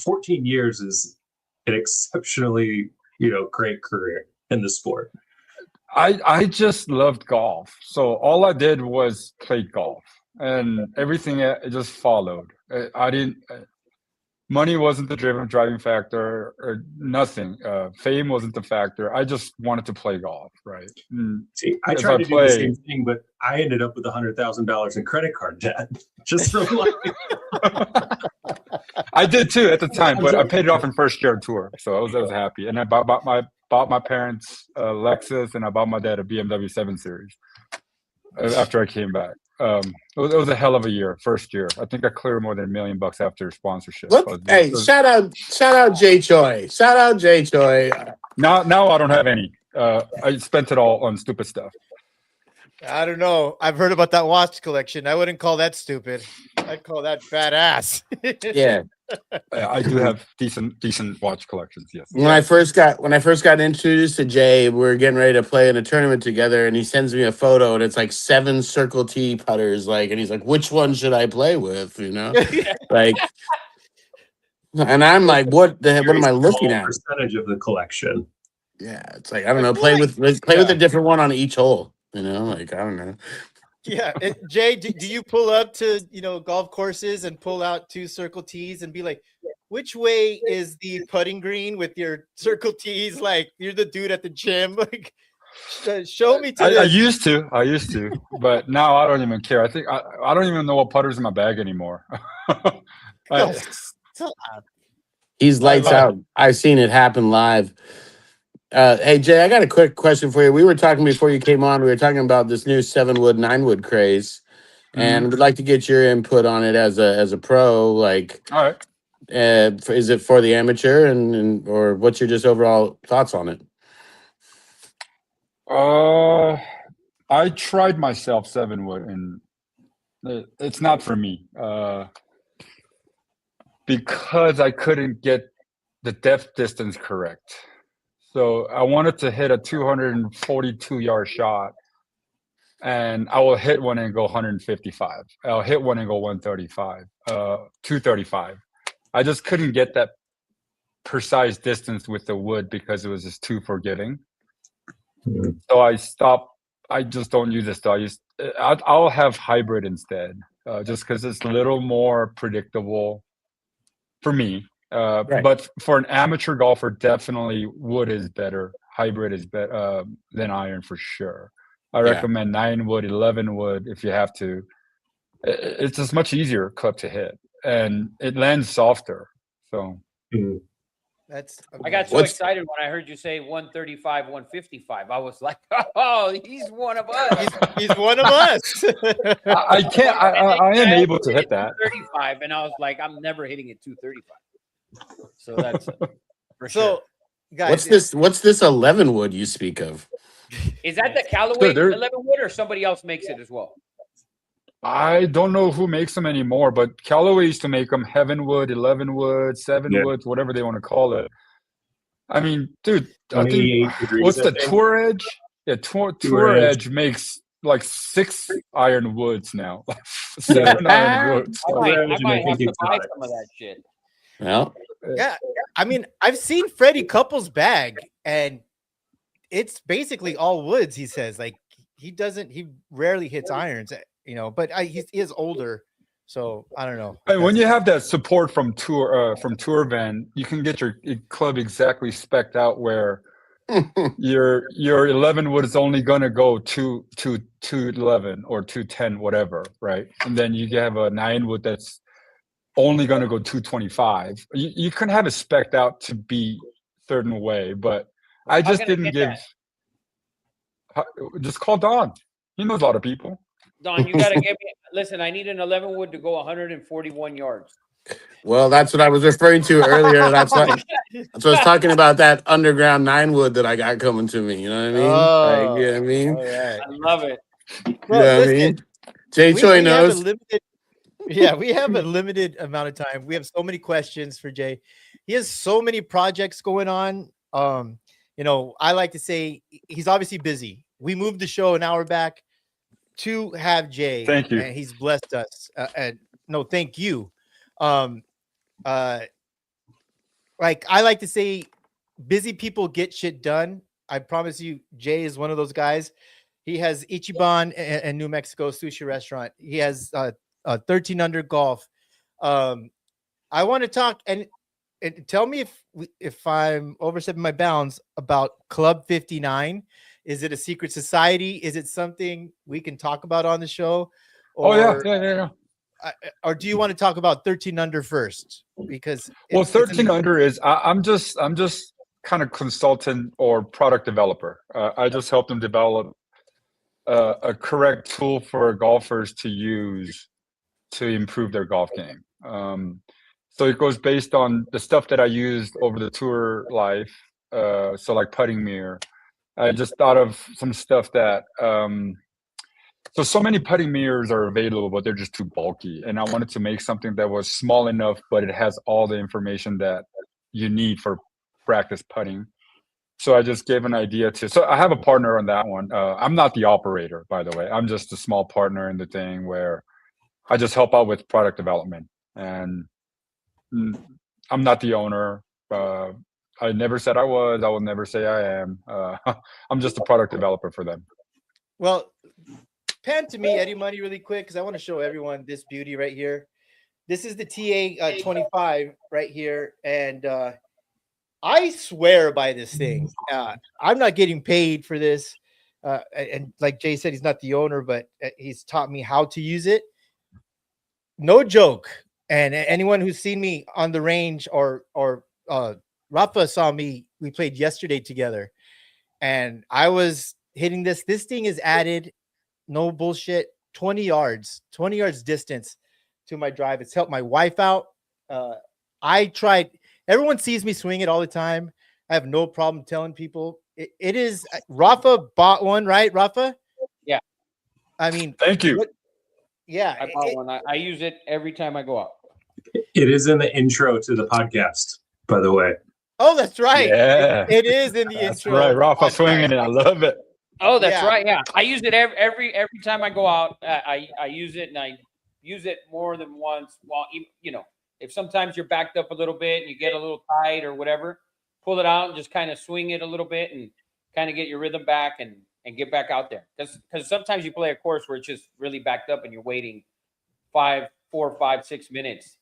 14 years is an exceptionally, great career in the sport. I just loved golf. So all I did was play golf, and everything it just followed. I didn't. Money wasn't the driving factor, or nothing. Fame wasn't the factor. I just wanted to play golf, right? See, I tried to do the same thing, but I ended up with $100,000 in credit card debt just from I did too at the time, but I paid it off in first year tour, so I was happy. And I bought my parents a Lexus, and I bought my dad a BMW 7 Series after I came back. It was a hell of a year, first year. I think I cleared more than $1 million after sponsorship. Hey, shout out Jay Choi. Shout out Jay Choi. Now I don't have any. I spent it all on stupid stuff. I don't know. I've heard about that watch collection. I wouldn't call that stupid. I'd call that badass. Yeah. I do have decent watch collections. Yes. When I first got introduced to Jay, we were getting ready to play in a tournament together, and he sends me a photo, and it's like 7 Circle T putters, and he's like, "Which one should I play with?" Like, and I'm like, "What the heck? What am I looking at?" Percentage of the collection. Yeah, it's like I don't know. Play with a different one on each hole. Like I don't know. Yeah, Jay, do you pull up to golf courses and pull out 2 Circle T's and be like, which way is the putting green with your Circle T's? Like you're the dude at the gym. Like, show me. I used to, but now I don't even care. I think I don't even know what putter's in my bag anymore. He's lights out. I've seen it happen live. Hey Jay, I got a quick question for you. We were talking before you came on. We were talking about this new 7-wood, 9-wood craze, and we'd like to get your input on it as a pro. Like, all right, is it for the amateur, and or what's your just overall thoughts on it? I tried myself 7-wood, and it's not for me because I couldn't get the depth distance correct. So I wanted to hit a 242-yard shot, and I will hit one and go 155. I'll hit one and go 135, 235. I just couldn't get that precise distance with the wood because it was just too forgiving. So I stopped. I just don't use this. I'll have hybrid instead, just because it's a little more predictable for me. Right. But for an amateur golfer, definitely wood is better. Hybrid is better than iron for sure. I recommend 9-wood, 11-wood if you have to. It's just much easier club to hit, and it lands softer. So I got so excited when I heard you say 135, 155. I was like, oh, he's one of us. He's one of us. I can't. I am able to hit that 35, and I was like, I'm never hitting it 235. So that's for sure. Guys, what's this 11-wood you speak of? Is that the Callaway 11-wood, or somebody else makes it as well? I don't know who makes them anymore, but Callaway used to make them Heavenwood, 11-wood, 7-wood, whatever they want to call it. I mean, dude, I think what's the Tour Edge? Yeah, Tour Edge makes like 6 iron woods now. 7 iron woods. I might have to buy some of that shit. Well, yeah, I mean, I've seen Freddie Couples' bag, and it's basically all woods. He says, like, he rarely hits irons, but he is older, so I don't know. And when you have that support from Tour Van, you can get your club exactly spec'd out where your 11-wood is only going to go 211 or 210, whatever, right? And then you have a 9-wood that's only going to go 225. You can have it spec'd out to be certain way, but I just didn't give. Just call Don. He knows a lot of people. Don, you got to give me. Listen, I need an 11-wood to go 141 yards. Well, that's what I was referring to earlier. That's what I was talking about, that underground 9-wood that I got coming to me. You know what I mean? Oh, you know what I mean? Right. I love it. Well, you know what I mean? Jay Choi knows. We have a limited amount of time. We have so many questions for Jay. He has so many projects going on. I like to say he's obviously busy, we moved the show an hour back to have Jay. Thank you. And he's blessed us. And no, thank you. Like I like to say, busy people get shit done. I promise you, Jay is one of those guys. He has Ichiban and New Mexico sushi restaurant. He has 13 under golf. I want to talk and tell me if I'm overstepping my bounds about Club 59. Is it a secret society? Is it something we can talk about on the show? Or, yeah. Or do you want to talk about 13 under first? Because 13 under is I'm just kind of consultant or product developer. I just help them develop a correct tool for golfers to use to improve their golf game. So it goes based on the stuff that I used over the tour life. So like putting mirror. I just thought of some stuff that so many putting mirrors are available, but they're just too bulky. And I wanted to make something that was small enough, but it has all the information that you need for practice putting. So I just gave an idea so I have a partner on that one. I'm not the operator, by the way. I'm just a small partner in the thing where I just help out with product development. And I'm not the owner. I never said I was. I will never say I am. I'm just a product developer for them. Well, pan to me, Eddie Money, really quick, because I want to show everyone this beauty right here. This is the TA 25 right here. And I swear by this thing. I'm not getting paid for this. And like Jay said, he's not the owner, but he's taught me how to use it. No joke. And anyone who's seen me on the range or Rafa saw me, we played yesterday together. And I was hitting this. This thing is added, no bullshit, 20 yards distance to my drive. It's helped my wife out. I tried. Everyone sees me swing it all the time. I have no problem telling people it is. Rafa bought one, right, Rafa? Yeah. I mean, thank you. Yeah. I bought one. I use it every time I go out. It is in the intro to the podcast, by the way. Oh, that's right. Yeah. It is in the That's intro. right. Rafa swinging it. I love it. Oh, that's Yeah. right. Yeah, I use it every time I go out. I use it, and I use it more than once. Well, if sometimes you're backed up a little bit and you get a little tight or whatever, pull it out and just kind of swing it a little bit and kind of get your rhythm back and get back out there. Because sometimes you play a course where it's just really backed up and you're waiting 4, 5, 6 minutes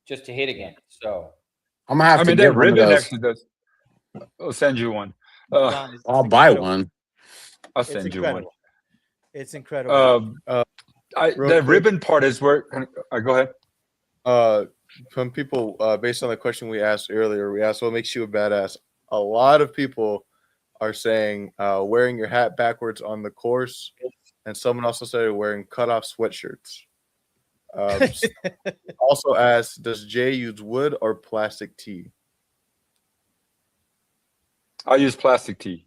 just to hit again. So I'm gonna have to get that one of ribbon those. actually does. I'll send you one. I'll buy one. I'll It's send you one. incredible. It's incredible. The ribbon part is where. Go ahead. Some people, based on the question we asked earlier, we asked what makes you a badass. A lot of people are saying wearing your hat backwards on the course, and someone also said wearing cutoff sweatshirts. Also asked, does Jay use wood or plastic tee? I use plastic tee.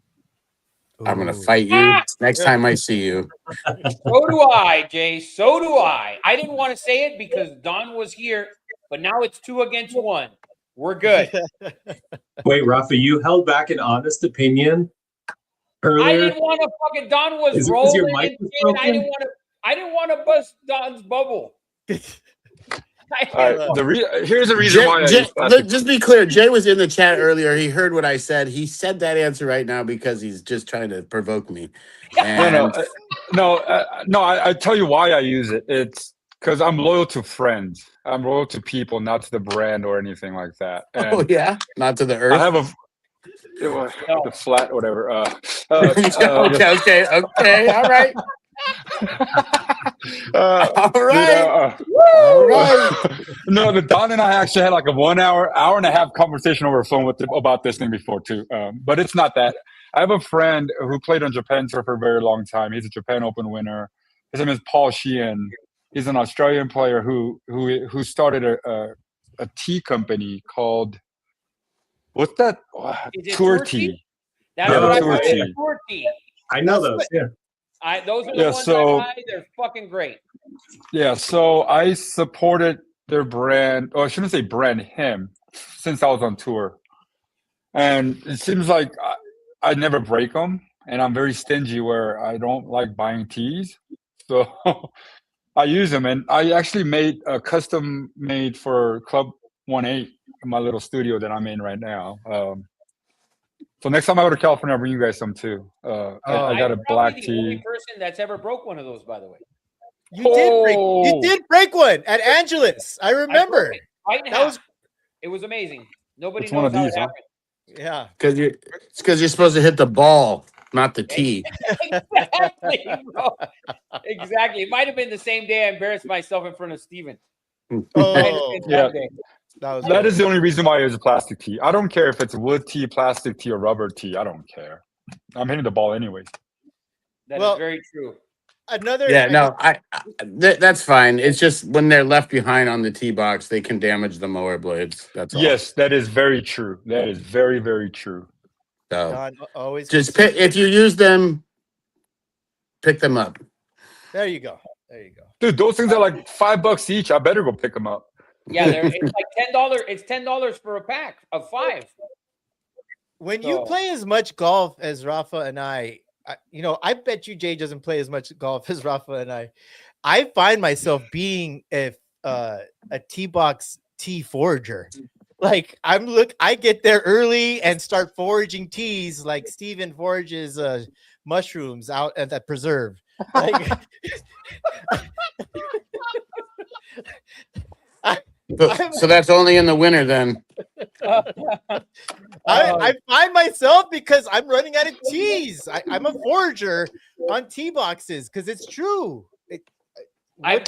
I'm gonna fight you next time I see you. So do I, Jay. So do I. I didn't want to say it because Don was here, but now it's 2 against 1. We're good. Wait, Rafa, you held back an honest opinion earlier. I didn't want to fucking. Don was Is it 'cause rolling. your mic was broken? I didn't want to bust Don's bubble. All right. Here's the reason why I use plastic. Just be clear. Jay was in the chat earlier. He heard what I said. He said that answer right now because he's just trying to provoke me. And No. I tell you why I use it. It's because I'm loyal to friends. I'm loyal to people, not to the brand or anything like that. And yeah, not to the earth. I have the flat, whatever. Okay. All right. All right. All right. No, the Don and I actually had like a 1 hour and a half conversation over the phone about this thing before too. But it's not that. I have a friend who played on Japan Tour for a very long time. He's a Japan Open winner. His name is Paul Sheehan. He's an Australian player who started a tea company called what's that? Tour Tea. That's Yeah, what I Tour call Tea. it, Tour Tea. I know those. Yeah. Those are the Yeah, ones so- I buy. They're fucking great. Yeah, so I supported their brand, or I shouldn't say brand, him, since I was on tour. And it seems like I never break them. and I'm very stingy where I don't like buying tees. So I use them, and I actually made a custom made for Club 1-8 in my little studio that I'm in right now. So next time I go to California, I'll bring you guys some too. I got a I'm probably black the only tee. person that's ever broke one of those, by the way. You did break one at Angeles. I I broke remember. it right in That half. was It was amazing. Nobody It's one knows of how these, it huh? happened. yeah. Because you're supposed to hit the ball, not the tee. Exactly, bro. Exactly. It might have been the same day I embarrassed myself in front of Steven. Oh, Yeah. That day. that was That good. is the only reason why it was a plastic tee. I don't care if it's wood tee, plastic tee, or rubber tee. I don't care. I'm hitting the ball anyways. That is Well, very true. another. Yeah, no, that's fine. It's just when they're left behind on the tee box, they can damage the mower blades. That's all. Yes, that is very true. That is very, very true. So Don always just pick, if you use them, pick them up. There you go. There you go. Dude, those things are like $5 each. I better go pick them up. Yeah, it's like $10. It's $10 for a pack of 5. When you play as much golf as Rafa and I bet you Jay doesn't play as much golf as Rafa and I find myself being a tee box tee forager. Like I get there early and start foraging teas like Steven forages mushrooms out at that preserve. Like So that's only in the winter then. I find myself because I'm running out of teas. I'm a forager on tee boxes because it's true. I've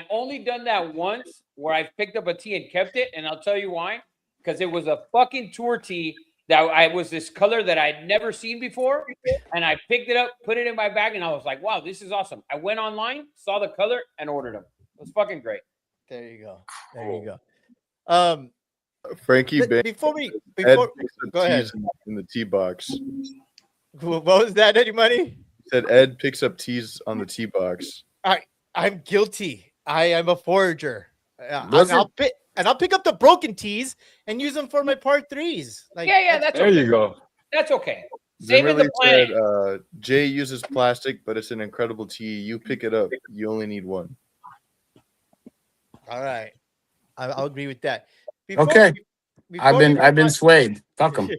only done that once where I've picked up a tee and kept it, and I'll tell you why. Because it was a fucking tour tee that was this color that I'd never seen before, and I picked it up, put it in my bag, and I was like, "Wow, this is awesome!" I went online, saw the color, and ordered them. It was fucking great. There you go. There you go. Frankie, before go go ahead. in the tee box. What was that? Any money? Said Ed picks up tees on the tee box. I'm guilty. I am a forager. I'll pick up the broken tees and use them for my part 3s. Like that's there okay. you go. That's okay. Saving Zimmerly the planet. said, Jay uses plastic, but it's an incredible tee. You pick it up. You only need one. All right, I'll agree with that. Okay. I've been swayed. Fuck them.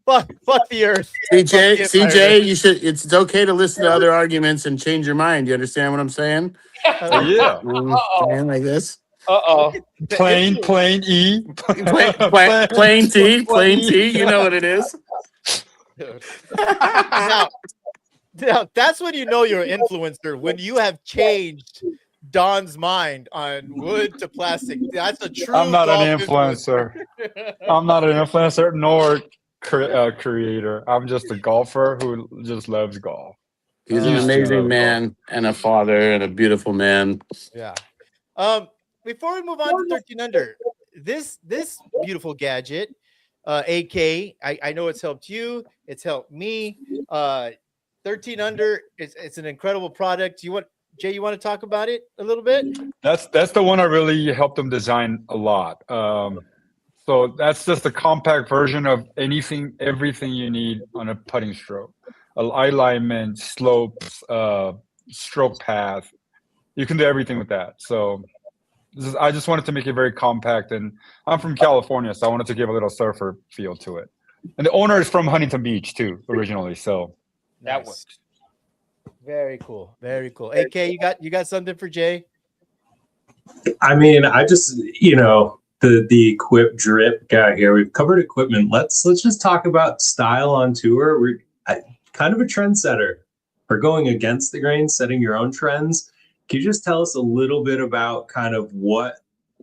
fuck the earth. CJ, you should. It's okay to listen to other arguments and change your mind. You understand what I'm saying? Yeah. Saying like this. Plain E. Plain T. You know what it is. Now that's when you know you're an influencer, when you have changed Don's mind on wood to plastic. That's a true. I'm not an influencer. I'm not an influencer nor creator. I'm just a golfer who just loves golf. He's an amazing man and a father and a beautiful man. Yeah. Before we move on to 13 under, this beautiful gadget, AK, I know it's helped you. It's helped me. 13 under, it's an incredible product. Jay, you want to talk about it a little bit? That's the one I really helped them design a lot. So that's just a compact version of everything you need on a putting stroke. Alignment, slopes, stroke path. You can do everything with that. So I just wanted to make it very compact, and I'm from California, so I wanted to give a little surfer feel to it. And the owner is from Huntington Beach too, originally. So that works. Very cool. Very cool. AK, you got something for Jay? I mean, I just, the equip drip guy here. We've covered equipment. Let's just talk about style on tour. We're kind of a trendsetter. We're going against the grain, setting your own trends. Can you just tell us a little bit about kind of what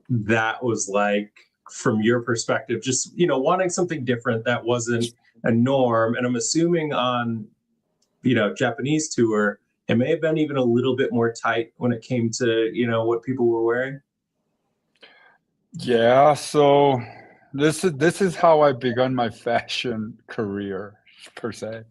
that was like from your perspective? Just, wanting something different that wasn't a norm. And I'm assuming on, Japanese tour, it may have been even a little bit more tight when it came to, what people were wearing. Yeah, so this is how I begun my fashion career, per se.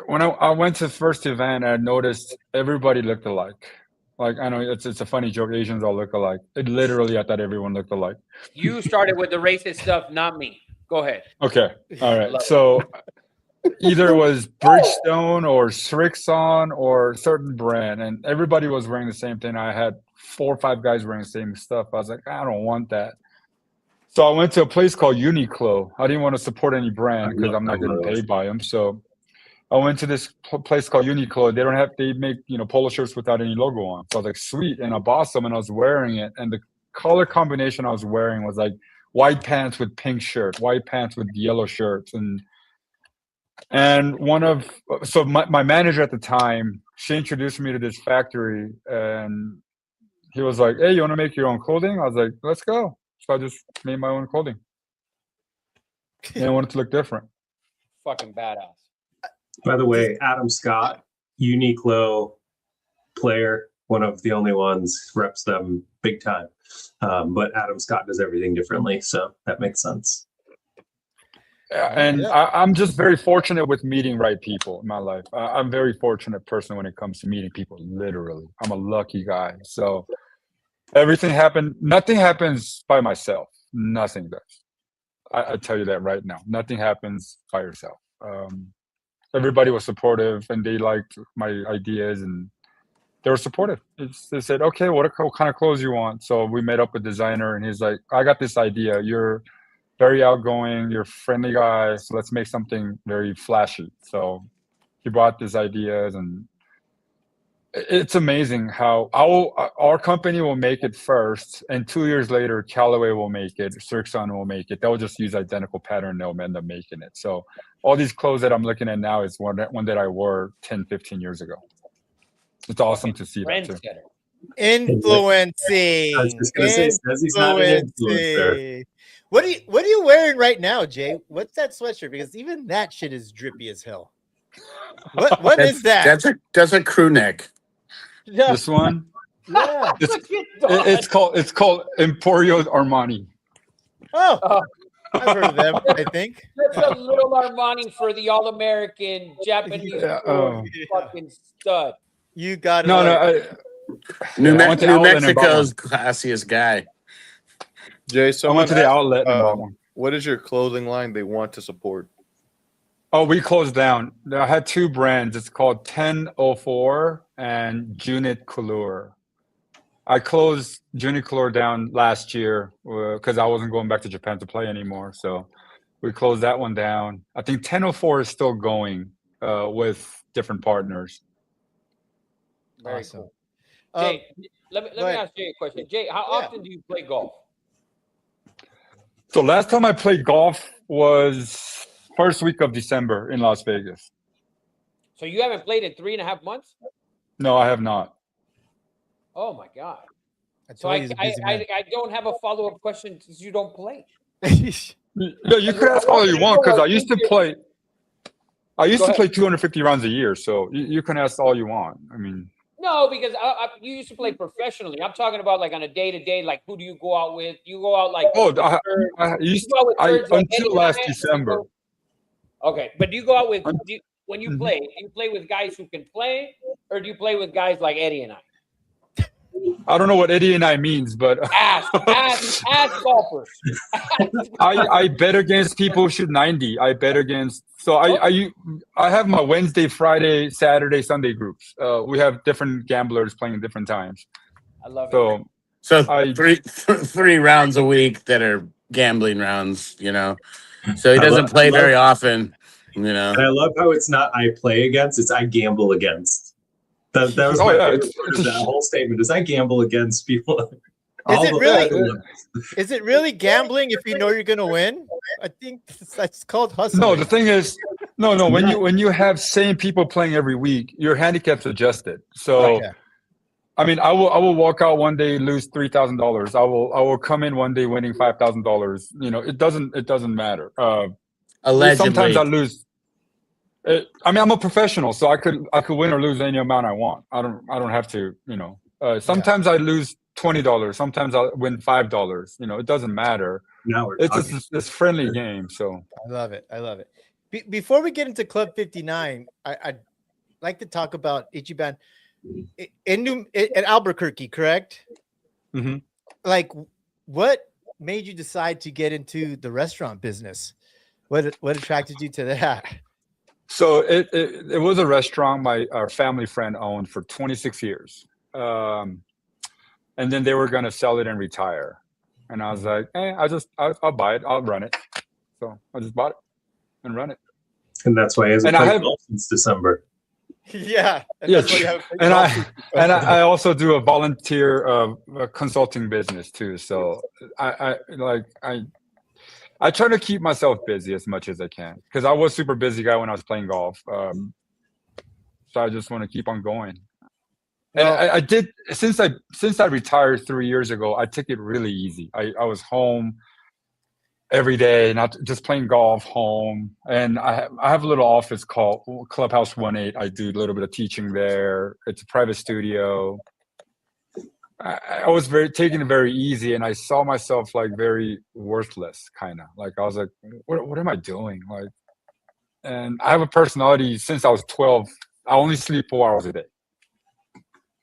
When I went to the first event, I noticed everybody looked alike. Like, I know it's a funny joke, Asians all look alike. Literally, I thought everyone looked alike. You started with the racist stuff, not me. Go ahead. Okay. All right. Love So either it was Bridgestone or Srixon or a certain brand, and everybody was wearing the same thing. I had 4 or 5 guys wearing the same stuff. I was like, I don't want that. So I went to a place called Uniqlo. I didn't want to support any brand because I'm not getting paid by them. So I went to this place called Uniqlo. They make, polo shirts without any logo on. So I was like, sweet. And I bought some and I was wearing it. And the color combination I was wearing was like white pants with pink shirt, white pants with yellow shirts. And my manager at the time, she introduced me to this factory and he was like, hey, you want to make your own clothing? I was like, let's go. So I just made my own clothing. And I wanted to look different. Fucking badass. By the way, Adam Scott, Uniqlo player, one of the only ones, reps them big time. But Adam Scott does everything differently, so that makes sense. And Yeah. I'm just very fortunate with meeting right people in my life. I'm a very fortunate person when it comes to meeting people, literally. I'm a lucky guy. So everything happened. Nothing happens by myself. Nothing does. I tell you that right now. Nothing happens by yourself. Everybody was supportive and they liked my ideas and they were supportive. They said, okay, what kind of clothes you want? So we met up with a designer and he's like, I got this idea. You're very outgoing, you're a friendly guy, so let's make something very flashy. So he brought these ideas and it's amazing how our company will make it first and 2 years later Callaway will make it, Srixon will make it. They'll just use identical pattern, they'll end up making it. So all these clothes that I'm looking at now is one that I wore 10, 15 years ago. It's awesome to see that too. Trendsetter. Influencing. I was just gonna say, says he's not an influencer. Influencing. What are you wearing right now, Jay? What's that sweatshirt? Because even that shit is drippy as hell. What is that? That's a crew neck. Yeah. This one, Yeah. it's called Emporio Armani. Oh, I've heard of them, I think. That's a little Armani for the All-American Japanese Yeah, fucking stud. You got it. No, New I went to Outlet and bought Mexico's classiest guy. Jay, I someone went to the asked, outlet and bought one. what is your clothing line they want to support? Oh, we closed down. I had 2 brands. It's called 1004 and Junit Couleur. I closed Junit Couleur down last year because I wasn't going back to Japan to play anymore. So we closed that one down. I think 1004 is still going with different partners. Very Awesome. cool. Jay, let me ahead. ask Jay a question. Jay, how often do you play golf? So last time I played golf was first week of December in Las Vegas. So you haven't played in 3.5 months? No, I have not. Oh my God. I So told you he's a busy man. I don't have a follow-up question since you don't play. Yeah, you could ask all you want because I used to play. I used to play 250 rounds a year, so you can ask all you want. I mean, No, because you used to play professionally. I'm talking about like on a day-to-day, like who do you go out with? You go out like until last December. Okay, but do you go out with when you play? Do you play with guys who can play, or do you play with guys like Eddie and I? I don't know what Eddie and I means, but Ask golfers. I bet against people who shoot 90. I bet against. So I have my Wednesday, Friday, Saturday, Sunday groups. We have different gamblers playing at different times. I love it. So three rounds a week that are gambling rounds, So he doesn't play very often, And I love how it's not I play against, it's I gamble against. That was my favorite part of that whole statement is I gamble against people. Is it really gambling if you know you're gonna win? I think that's called hustling. No, the thing is, no. When you have same people playing every week, your handicap's adjusted. So, I mean, I will walk out one day lose $3,000. I will come in one day winning $5,000. It doesn't matter. Allegedly, sometimes I lose. I'm a professional, so I could win or lose any amount I want. I don't have to. Sometimes I lose $20. Sometimes I win $5. It doesn't matter. It's just this friendly game. So I love it. Before we get into Club 59, I'd like to talk about Ichiban in Albuquerque, correct? Mm-hmm. Like, what made you decide to get into the restaurant business? What attracted you to that? So it was a restaurant our family friend owned for 26 years. And then they were going to sell it and retire. And I was like, hey, I'll buy it. I'll run it. So I just bought it and run it. And that's why he hasn't And I played have- golf since December. Yeah. Yeah, that's why you haven't played and golf since I also do a volunteer consulting business too. So I try to keep myself busy as much as I can because I was super busy guy when I was playing golf. So I just want to keep on going. And Well- I did since I retired 3 years ago. I took it really easy. I was home every day, not just playing golf home. And I have a little office called Clubhouse 18. I do a little bit of teaching there. It's a private studio. I was taking it very easy, and I saw myself like very worthless, kind of like I was like, what am I doing? Like, and I have a personality since I was 12. I only sleep 4 hours a day,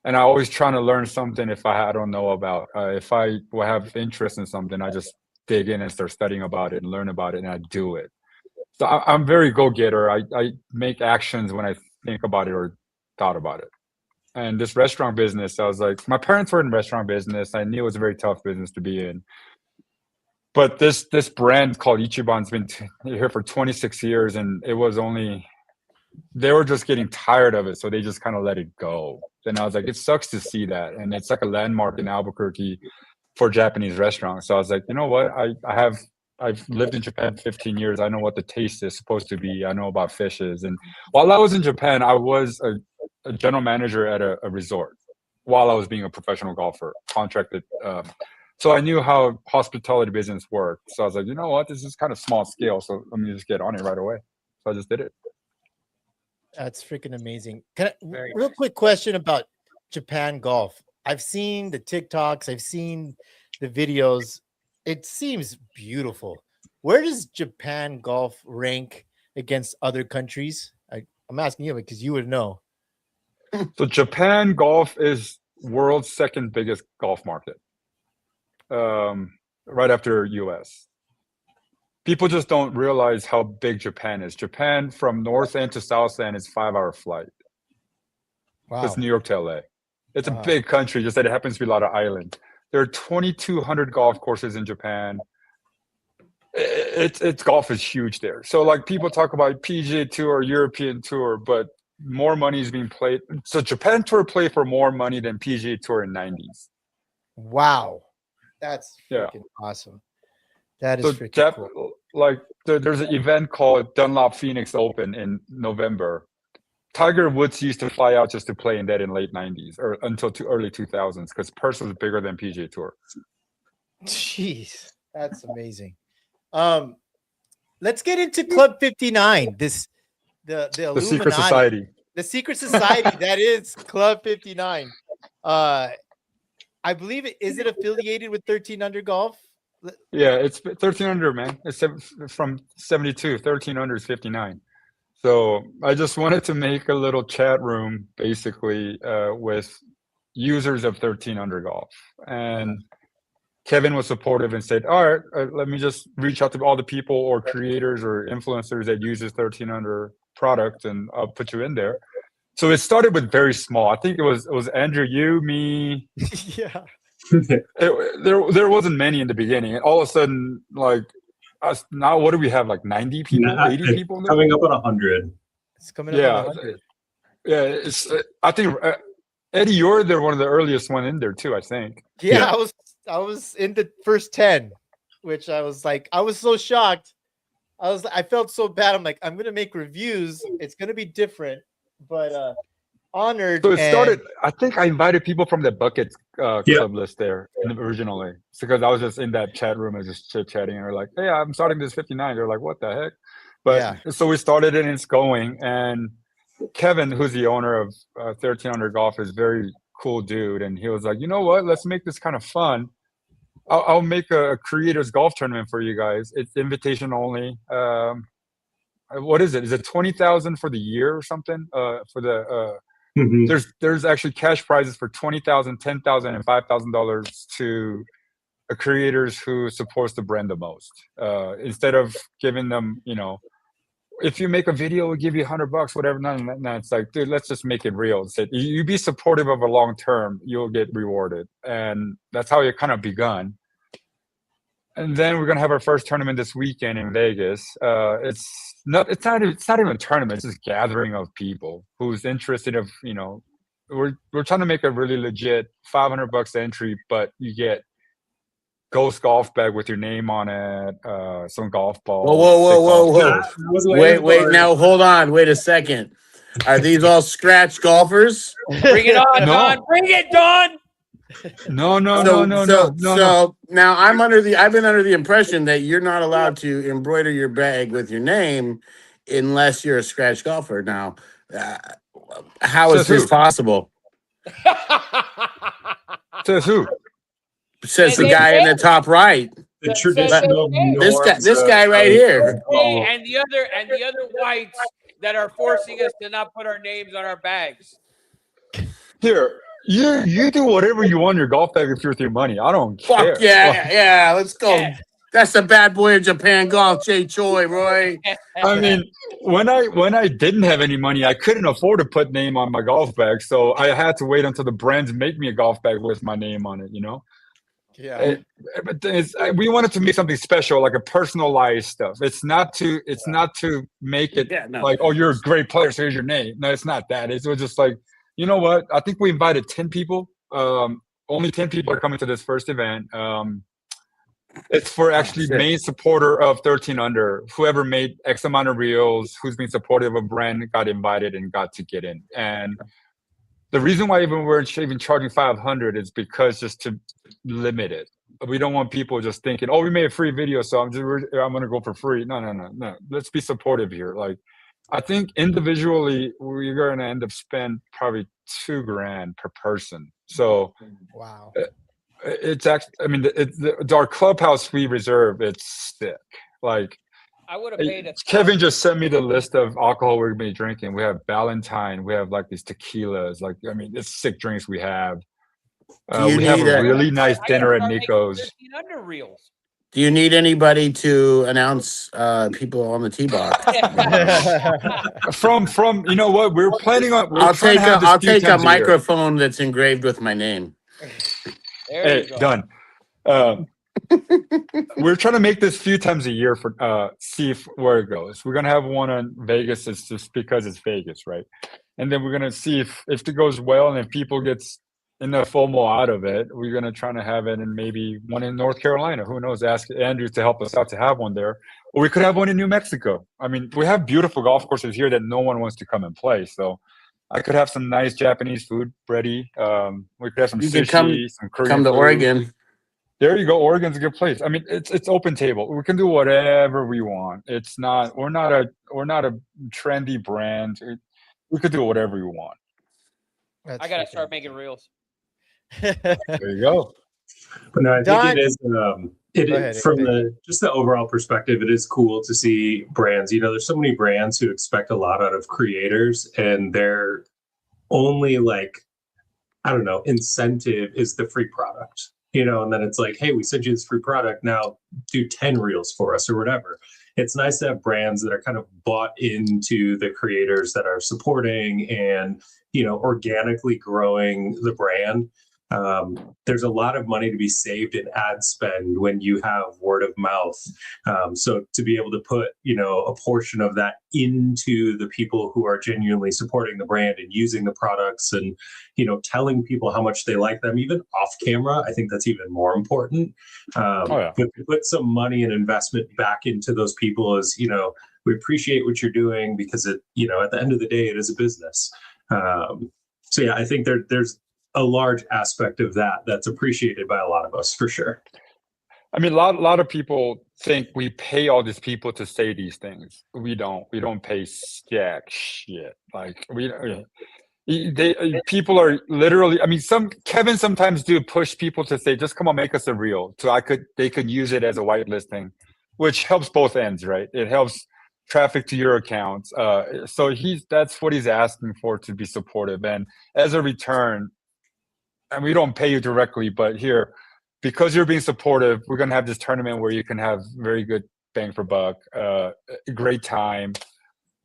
and I always trying to learn something if I don't know about. If I will have interest in something, I just dig in and start studying about it and learn about it, and I do it. So I'm very go-getter. I make actions when I think about it or thought about it. And this restaurant business, I was like, my parents were in restaurant business. I knew it was a very tough business to be in. But this brand called Ichiban's been here for 26 years, and it was only, they were just getting tired of it, so they just kind of let it go. Then I was like, it sucks to see that. And it's like a landmark in Albuquerque for Japanese restaurants. So I was like, you know what? I've lived in Japan 15 years. I know what the taste is supposed to be. I know about fishes. And while I was in Japan, I was a general manager at a resort while I was being a professional golfer, contracted. So I knew how hospitality business worked. So I was like, you know what? This is kind of small scale. So let me just get on it right away. So I just did it. That's freaking amazing. Real quick question about Japan golf. I've seen the TikToks. I've seen the videos. It seems beautiful. Where does Japan golf rank against other countries? I'm asking you because you would know. So Japan golf is world's second biggest golf market, right after US. People just don't realize how big Japan is. Japan from north end to south end is 5-hour flight. Wow. It's New York to LA. It's Wow. a big country, just that it happens to be a lot of islands. There are 2,200 golf courses in Japan. It's golf is huge there. So like people talk about PGA Tour, European Tour, but more money is being played. So Japan Tour played for more money than PGA Tour in '90s. Wow. That's Yeah. freaking awesome. That is So freaking cool. like there's an event called Dunlop Phoenix Open in November. Tiger Woods used to fly out just to play in that in late '90s or until early 2000s because purse was bigger than PGA Tour. Jeez, that's amazing. Let's get into Club 59. The The secret Illuminati. society. The secret society that is Club 59. I believe is it affiliated with 13 Under Golf? Yeah, it's 13 under, man. It's from 72. 13 under is 59. So I just wanted to make a little chat room, basically, with users of 13 Under Golf. And Kevin was supportive and said, all right, let me just reach out to all the people or creators or influencers that uses 13 Under product, and I'll put you in there. So it started with very small. I think it was Andrew, you, me. Yeah. There wasn't many in the beginning. And all of a sudden, like, us now, what do we have? Like 90 people, 80 people? Coming up on 100. It's coming up on 100. Yeah, it's. I think Eddie, you're one of the earliest one in there too. I think. Yeah, I was in the first 10, which I was like, I was so shocked. I felt so bad. I'm like, I'm gonna make reviews. It's gonna be different, but honored. So it started. I think I invited people from the Bucket club list there originally, because I was just in that chat room and just chit chatting, and we're like, "Hey, I'm starting this 59." They're like, "What the heck?" But so we started it, and it's going. And Kevin, who's the owner of 13 Under Golf, is a very cool dude, and he was like, "You know what? Let's make this kind of fun. I'll make a creators golf tournament for you guys. It's invitation only. What is it? Is it 20,000 for the year or something? For the there's actually cash prizes for 20,000, 10,000, and $5,000 to creators who supports the brand the most. Instead of giving them, if you make a video, we'll give you $100, whatever. No, it's like, dude, let's just make it real. It's that you be supportive of a long term, you'll get rewarded, and that's how it kind of begun. And then we're gonna have our first tournament this weekend in Vegas. It's not even a tournament. It's just a gathering of people who's interested. We're trying to make a really legit $500 entry, but you get Ghost golf bag with your name on it, some golf balls. Whoa. Wait, now hold on. Wait a second. Are these all scratch golfers? Bring it on, Don. Bring it, Don. No. So now I've been under the impression that you're not allowed to embroider your bag with your name unless you're a scratch golfer. Now, how is this possible? Says who? Says the guy in the top right. The traditional This guy right here. And the other whites that are forcing us to not put our names on our bags. Here, you do whatever you want in your golf bag if you're with your money. I don't care. Fuck yeah, let's go. Yeah. That's the bad boy of Japan golf, Jay Choi, Roy. I mean, when I didn't have any money, I couldn't afford to put name on my golf bag, so I had to wait until the brands make me a golf bag with my name on it. Yeah. But we wanted to make something special, like a personalized stuff. It's not to make it like, oh, you're a great player, so here's your name. No, it's not that. It was just like, you know what? I think we invited 10 people. Only 10 people are coming to this first event. It's for actually main supporter of 13 Under. Whoever made X amount of reels, who's been supportive of brand, got invited and got to get in. And the reason why we're even charging $500 is because just to limit it. We don't want people just thinking, oh, we made a free video, so I'm going to go for free. No. Let's be supportive here. Like, I think individually we're going to end up spend probably $2,000 per person. So, wow. It's actually, I mean, our clubhouse we reserve. It's sick. Like, I would have paid it. Kevin just sent me the list of alcohol we're gonna be drinking. We have Valentine. We have like these tequilas. Like, I mean, it's sick drinks we have. We have a really nice dinner at Nico's. 13 Under reels. Do you need anybody to announce people on the tee box? From you know what we're planning on. I'll take a microphone that's engraved with my name. Hey, done. We're trying to make this few times a year for see where it goes. We're gonna have one in Vegas. It's just because it's Vegas, right? And then we're gonna see if it goes well and if people gets enough FOMO out of it. We're gonna try to have it in maybe one in North Carolina. Who knows? Ask Andrew to help us out to have one there, or we could have one in New Mexico. I mean, we have beautiful golf courses here that no one wants to come and play. So I could have some nice Japanese food ready. We could have some sushi, some Korean come to food. Oregon. There you go. Oregon's a good place. I mean, it's open table. We can do whatever we want. It's not. We're not a trendy brand. We could do whatever we want. I gotta start making reels. There you go. But no, I think it is from the overall perspective. It is cool to see brands. There's so many brands who expect a lot out of creators, and their only incentive is the free product. And then it's like, hey, we sent you this free product. Now do 10 reels for us or whatever. It's nice to have brands that are kind of bought into the creators that are supporting and, organically growing the brand. There's a lot of money to be saved in ad spend when you have word of mouth. So to be able to put, a portion of that into the people who are genuinely supporting the brand and using the products and, telling people how much they like them, even off camera, I think that's even more important. But to put some money and investment back into those people is, we appreciate what you're doing because at the end of the day, it is a business. So yeah, I think there's a large aspect of that's appreciated by a lot of us for sure. I mean, a lot of people think we pay all these people to say these things. We don't pay jack shit. Like people are literally. I mean, Kevin sometimes do push people to say, just come on, make us a reel. So they could use it as a whitelisting, which helps both ends, right? It helps traffic to your accounts. So that's what he's asking for, to be supportive, and as a return. And we don't pay you directly, but here, because you're being supportive, we're gonna have this tournament where you can have very good bang for buck, a great time.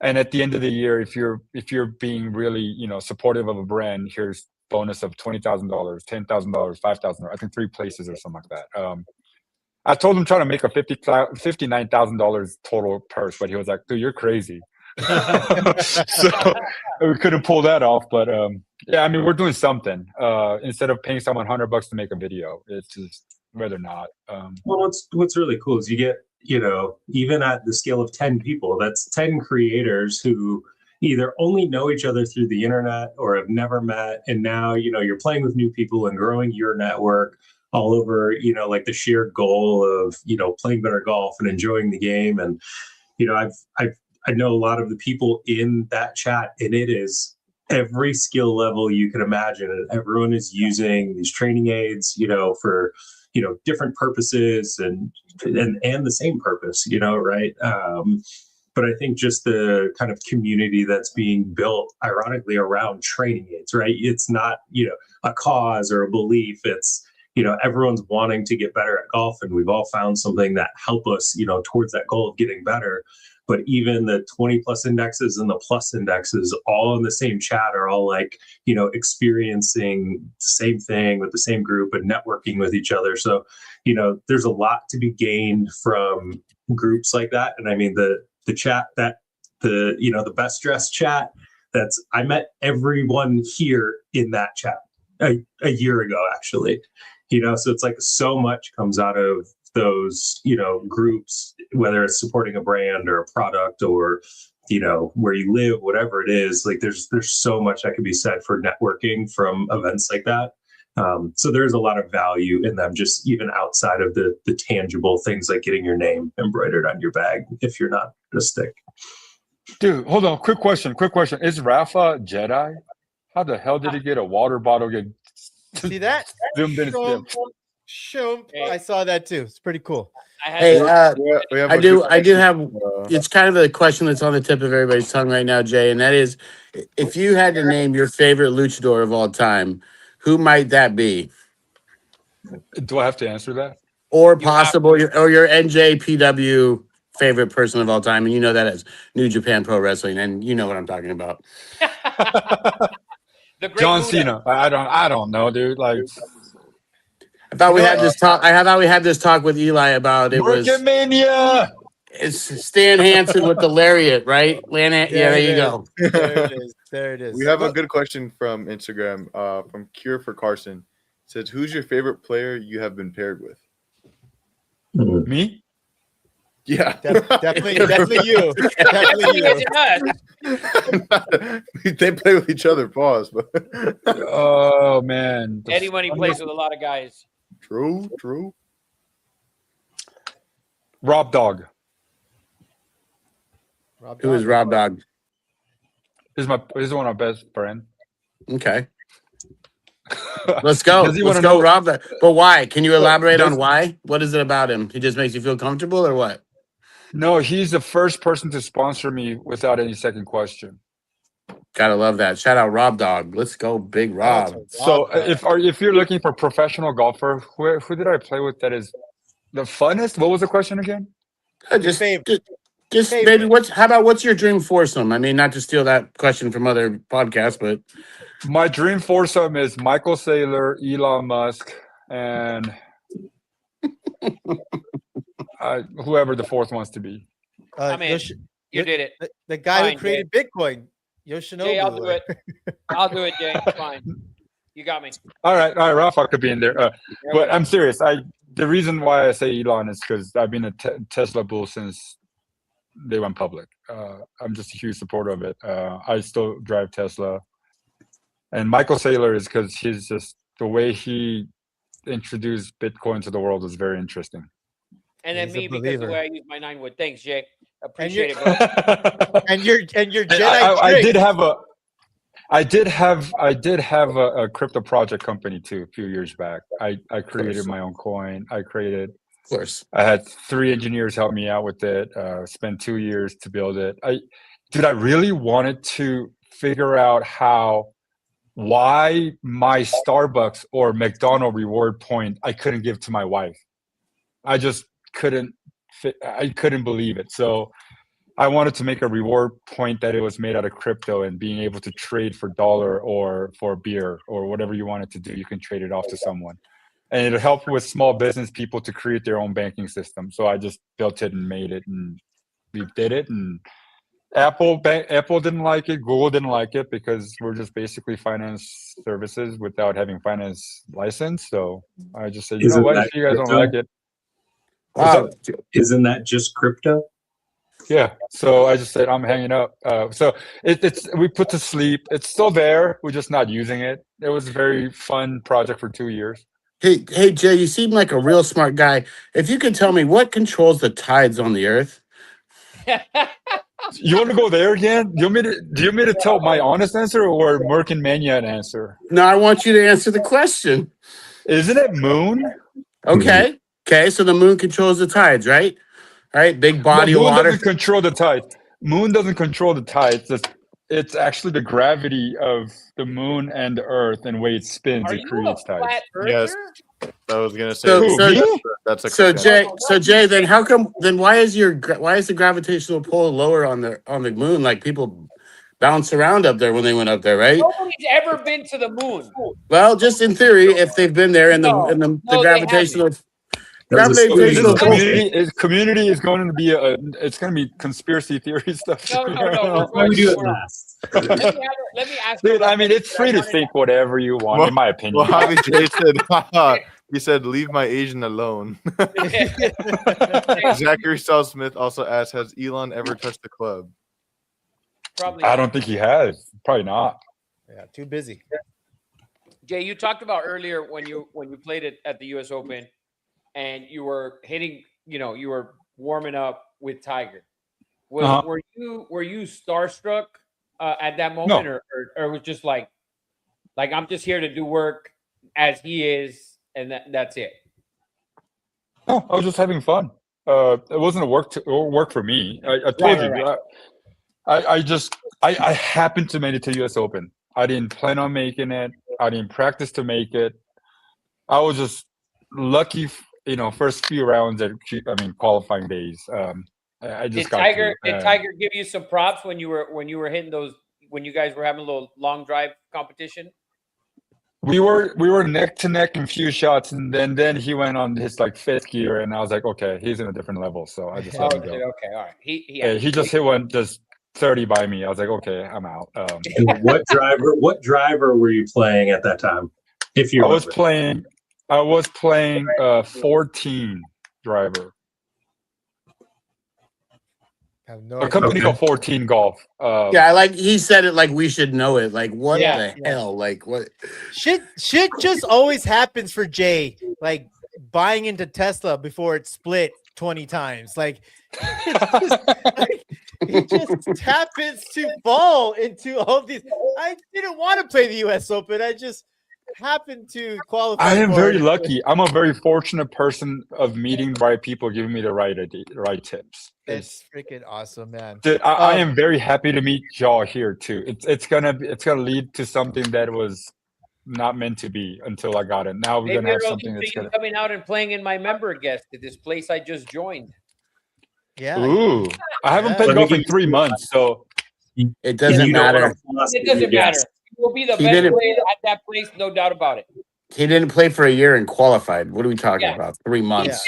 And at the end of the year, if you're being really supportive of a brand, here's bonus of $20,000, $10,000, $5,000. I think 3 places or something like that. I told him trying to make a $59,000 total purse, but he was like, "Dude, you're crazy." So we couldn't pull that off. But yeah, I mean, we're doing something. Instead of paying someone $100 to make a video, it's just rather not. Well, what's really cool is you get, even at the scale of 10 people, that's 10 creators who either only know each other through the internet or have never met. And now, you're playing with new people and growing your network all over, like the sheer goal of, playing better golf and enjoying the game. And, I know a lot of the people in that chat, and it is every skill level you can imagine. And everyone is using these training aids, for, different purposes and the same purpose, right? But I think just the kind of community that's being built, ironically, around training aids, right? It's not, a cause or a belief. It's, everyone's wanting to get better at golf, and we've all found something that help us, towards that goal of getting better. But even the 20 plus indexes and the plus indexes all in the same chat are all like, experiencing the same thing with the same group and networking with each other. So, there's a lot to be gained from groups like that. And I mean, the chat the best dressed chat, I met everyone here in that chat a year ago, actually, so it's like so much comes out of those, groups, whether it's supporting a brand or a product or, where you live, whatever it is, like there's so much that can be said for networking from events like that. So there's a lot of value in them, just even outside of the tangible things like getting your name embroidered on your bag if you're not a stick. Dude, hold on. Quick question. Is Rafa Jedi? How the hell did he get a water bottle get See that? zoomed in his Show 'em. dip? Show 'em. I saw that too. It's pretty cool. Hey, We have I a do good have. question. It's kind of a question that's on the tip of everybody's tongue right now, Jay, and that is, if you had to name your favorite luchador of all time, who might that be? Do I have to answer that? Or possible, your NJPW favorite person of all time, and you know that as New Japan Pro Wrestling, and you know what I'm talking about. The great John Buddha. Cena. I don't know, dude. Like, I thought we had this talk. I thought we had this talk with Eli about it. Mania. It's Stan Hansen with the lariat, right? Yeah, there you go. There it is. We have a good question from Instagram, from Cure for Carson. It says, "Who's your favorite player you have been paired with?" Me? Yeah, definitely you. Definitely you. They play with each other. Pause. But Oh man. Eddie when he plays with a lot of guys. True. Rob Dog. Who is Rob Dog? He's one of my best friends. Okay. Let's go. Does he Let's wanna go, know- Rob. But why? Can you elaborate on does- why? What is it about him? He just makes you feel comfortable, or what? No, he's the first person to sponsor me without any second question. Gotta love that. Shout out Rob Dog. Let's go, Big Rob. So if you're looking for a professional golfer, who did I play with that is the funnest? What was the question again? Just favorite. maybe how about what's your dream foursome? I mean, not to steal that question from other podcasts, but My dream foursome is Michael Saylor, Elon Musk, and whoever the fourth wants to be. I'm in. You did it. The guy Fine, who created Bitcoin, Yoshinobu. Jay, I'll do it. I'll do it, Jay. Fine. You got me. All right, Rafa could be in there. But I'm serious. The reason why I say Elon is because I've been a Tesla bull since they went public. I'm just a huge supporter of it. I still drive Tesla. And Michael Saylor is because he's just the way he introduced Bitcoin to the world is very interesting. And then He's a me because believer. the way I use my 9-wood. Thanks, Jay. Appreciate it, bro. And your Jedi I trick. did have a crypto project company too a few years back. I created my own coin. I had 3 engineers help me out with it. Spent 2 years to build it. I really wanted to figure out why my Starbucks or McDonald's reward point I couldn't give to my wife. I just couldn't I couldn't believe it. So I wanted to make a reward point that it was made out of crypto and being able to trade for dollar or for beer or whatever you wanted to do. You can trade it off to someone. And it'll help with small business people to create their own banking system. So I just built it and made it, and we did it. And Apple didn't like it. Google didn't like it because we're just basically finance services without having finance license. So I just said, you know what, if you guys don't like it. Wow. Isn't that just crypto? Yeah. So I just said, I'm hanging up. So it's we put to sleep. It's still there. We're just not using it. It was a very fun project for 2 years. Hey, Jay, you seem like a real smart guy. If you could tell me what controls the tides on the earth? You want to go there again? Do you want me to tell my honest answer or Merck and Mannion answer? No, I want you to answer the question. Isn't it moon? Okay. Okay, so the moon controls the tides, right? All right, big body No, of moon water. doesn't control the tides. Moon doesn't control the tides. It's actually the gravity of the moon and the earth and way it spins. Are It you a creates tides. flat Yes. earther? I was gonna say So- that's a So correct Jay, then how come? Then why is the gravitational pull lower on the moon? Like people bounce around up there when they went up there, right? Nobody's ever been to the moon. Well, just in theory, if they've been there and the No, they gravitational There's a gravitational This pull. community is going to be it's going to be conspiracy theory stuff. No. That's why we do it last. Let me ask. Dude, I mean, it's free to think whatever you want, in my opinion. Well, Javi J said, haha, he said, leave my Asian alone. Zachary Saul Smith also asked, has Elon ever touched the club? Probably. I don't think he has. Probably not. Yeah, too busy. Jay, you talked about earlier when you played it at the U.S. Open, and you were hitting. You were warming up with Tiger. Were you starstruck at that moment, No. or it was just like I'm just here to do work as he is, and that's it? No, I was just having fun. It wasn't a work for me. I told you. Right. I happened to make it to U.S. Open. I didn't plan on making it. I didn't practice to make it. I was just lucky. First few rounds qualifying days. I just Did Tiger give you some props when you were hitting those, when you guys were having a little long drive competition? We were neck to neck in few shots, and then he went on his fifth gear, and I was like, okay, he's in a different level, so I just let him go. Okay, all right. He just hit one just 30 by me. I was like, okay, I'm out. And what driver were you playing at that time? If you I was playing 14 driver. I have no A company called 14 Golf. Yeah, he said it like we should know it. Like what Yeah. the hell? Like what? Shit just always happens for Jay. Like buying into Tesla before it split 20 times. Like he just happens to fall into all these. I didn't want to play the US Open. I just happened to qualify. I am for very it. lucky. I'm a very fortunate person of meeting the right people, giving me the right tips. It's freaking awesome, man. Dude, I am very happy to meet y'all here too. It's gonna lead to something that was not meant to be until I got it. Now we're gonna have something that's gonna. coming out and playing in my member guest at this place I just joined. Yeah. Ooh, I haven't Yeah. played Let me golf in give you 3 months, so It doesn't matter. It doesn't matter. You will be the He best didn't- player at that place, no doubt about it. He didn't play for a year and qualified. What are we talking Yeah. about? 3 months.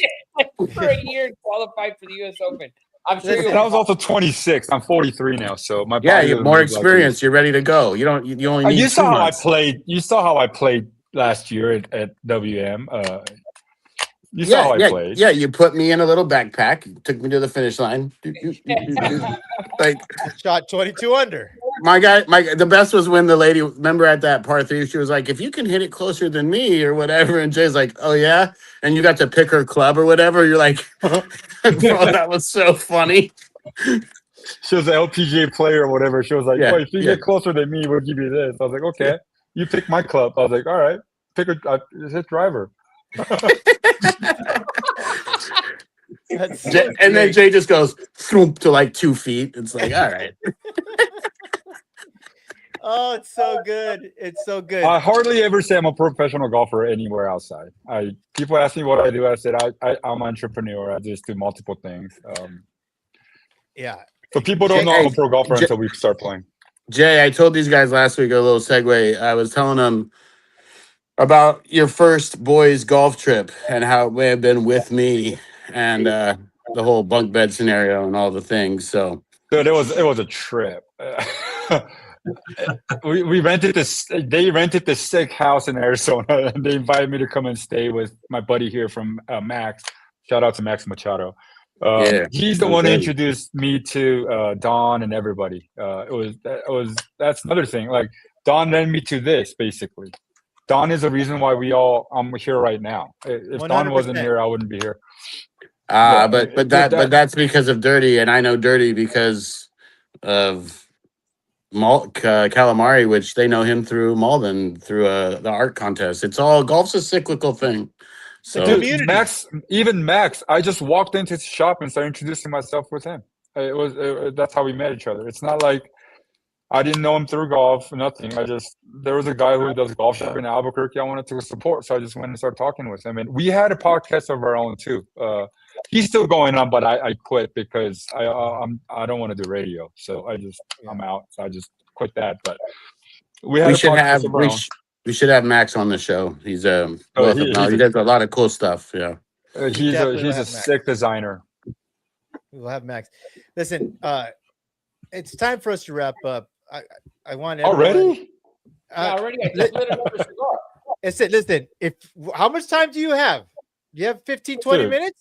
For a year and qualified for the U.S. Open. I'm sure and I was also 26. I'm 43 now, so my Yeah, body you have doesn't more move like it experience. used You're ready to go. You don't. You only to. need You 2 saw how I months. played. You saw how I played last year at WM. You saw how I played. Yeah, you put me in a little backpack, took me to the finish line. Like Shot 22 under. the best was when the lady, remember at that par 3, she was like, if you can hit it closer than me or whatever, and Jay's like, oh yeah, and you got to pick her club or whatever. You're like, bro, that was so funny. She was an LPGA player or whatever. She was like, Yeah, "Oh, if you yeah. get closer than me, we'll give you this." I was like, "Okay, you pick my club." I was like, "All right, pick hit driver." That's so And then great. Jay just goes throomp to 2 feet. It's like, all right. Oh, it's so good. It's so good. I hardly ever say I'm a professional golfer anywhere outside. People ask me what I do. I said I'm an entrepreneur. I just do multiple things. Yeah. So people don't Jay, know I'm a pro golfer Jay, until we start playing. Jay, I told these guys last week a little segue. I was telling them about your first boys golf trip and how it may have been with me and the whole bunk bed scenario and all the things. So Dude, it was a trip. we rented this. They rented this sick house in Arizona, and they invited me to come and stay with my buddy here from Max. Shout out to Max Machado. yeah, He's the one who introduced me to Don and everybody. That's another thing. Like Don led me to this basically. Don is the reason why I'm here right now. If Don wasn't 100%. here, I wouldn't be here. Yeah, but that's because of Dirty, and I know Dirty because of Calamari, which they know him through Malden through the art contest. It's all golf's a cyclical thing. So community. Max, I just walked into his shop and started introducing myself with him. That's how we met each other. It's not like I didn't know him through golf, nothing. There was a guy who does golf shop in Albuquerque I wanted to support, so I just went and started talking with him. And we had a podcast of our own too. He's still going on, but I quit because I don't want to do radio, so I'm out. So I just quit that. But we should have Max on the show. He's he does a lot of cool stuff. Yeah, he's a sick designer. We'll have Max. Listen, it's time for us to wrap up. I want already. Already. I just lit another cigar. Listen. How much time do you have? You have 15, 20 minutes?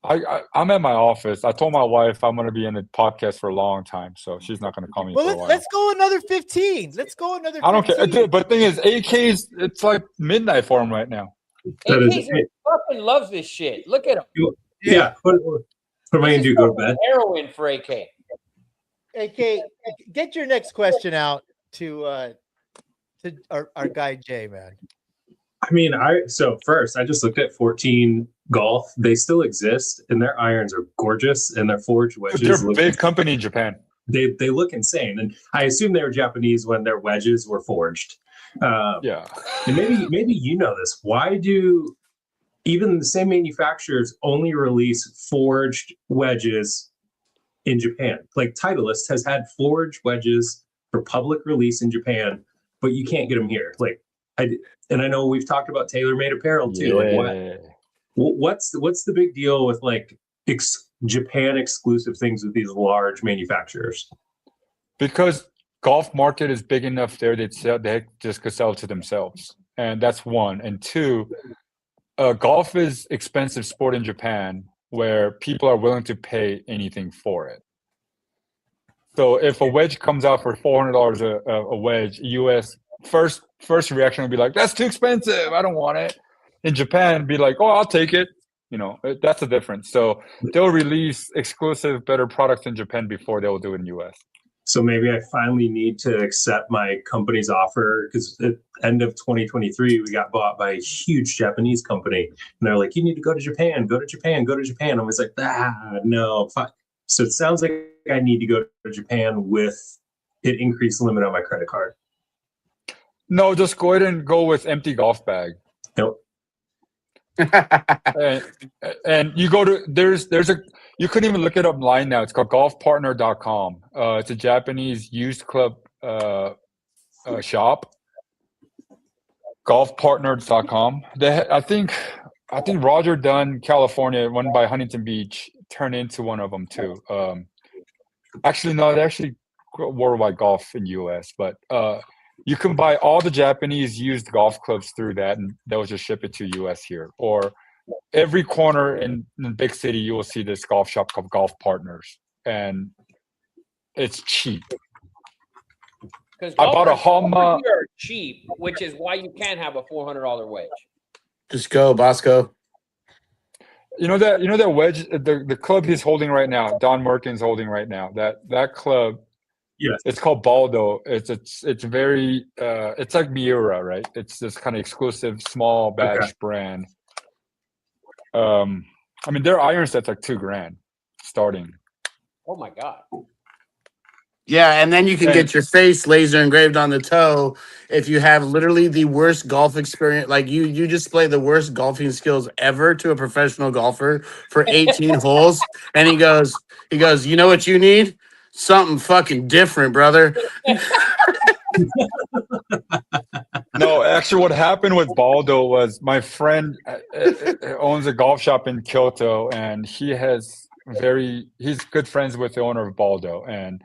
I'm at my office. I told my wife I'm going to be in the podcast for a long time, so she's not going to call me. Well, let's go another 15. Let's go another 15. I don't care. Dude, but the thing is, AK's it's like midnight for him right now. AK fucking loves this shit. Look at him. Yeah. What am I going to do? Go to bed? Heroin for AK. AK, get your next question out to our guy Jay, man. I mean, so first I just looked at 14 Golf. They still exist, and their irons are gorgeous, and their forged wedges. They're a big company in Japan. They look insane, and I assume they were Japanese when their wedges were forged. Yeah, and maybe you know this. Why do even the same manufacturers only release forged wedges in Japan? Like Titleist has had forged wedges for public release in Japan, but you can't get them here. Like I know we've talked about tailor-made apparel too. Yeah. Like what's the big deal with like Japan exclusive things with these large manufacturers? Because golf market is big enough there that they just could sell to themselves, and that's one. And two, golf is expensive sport in Japan, where people are willing to pay anything for it. So if a wedge comes out for $400 a wedge, US first reaction would be like, that's too expensive. I don't want it. In Japan, be like, oh, I'll take it. You know, that's the difference. So they'll release exclusive, better products in Japan before they'll do it in US. So maybe I finally need to accept my company's offer, because at the end of 2023, we got bought by a huge Japanese company. And they're like, you need to go to Japan, go to Japan, go to Japan. I was like, no. Fine. So it sounds like I need to go to Japan with an increased limit on my credit card. No, just go ahead and go with empty golf bag. Nope. and you go to you couldn't even look it up online now. It's called golfpartner.com. It's a Japanese used club shop. Golfpartners.com. I think Roger Dunn, California, one by Huntington Beach, turned into one of them too. Actually, no, they actually Worldwide Golf in US, but you can buy all the Japanese used golf clubs through that, and they'll just ship it to US here. Or every corner in the big city, you will see this golf shop called Golf Partners, and it's cheap. Because I bought a Hama. Cheap, which is why you can't have a $400 wedge. Just go, Bosco. You know that wedge, the club he's holding right now, Don Merkin's holding right now. That club. Yes. It's called Baldo. It's very it's like Miura, right? It's this kind of exclusive small batch brand. I mean, their iron set's like $2,000 starting. Oh my god. Yeah, and then you can And get your face laser engraved on the toe if you have literally the worst golf experience. Like you display the worst golfing skills ever to a professional golfer for 18 holes, and he goes, you know what you need? Something fucking different, brother. no, actually, what happened with Baldo was my friend owns a golf shop in Kyoto, and he's good friends with the owner of Baldo. And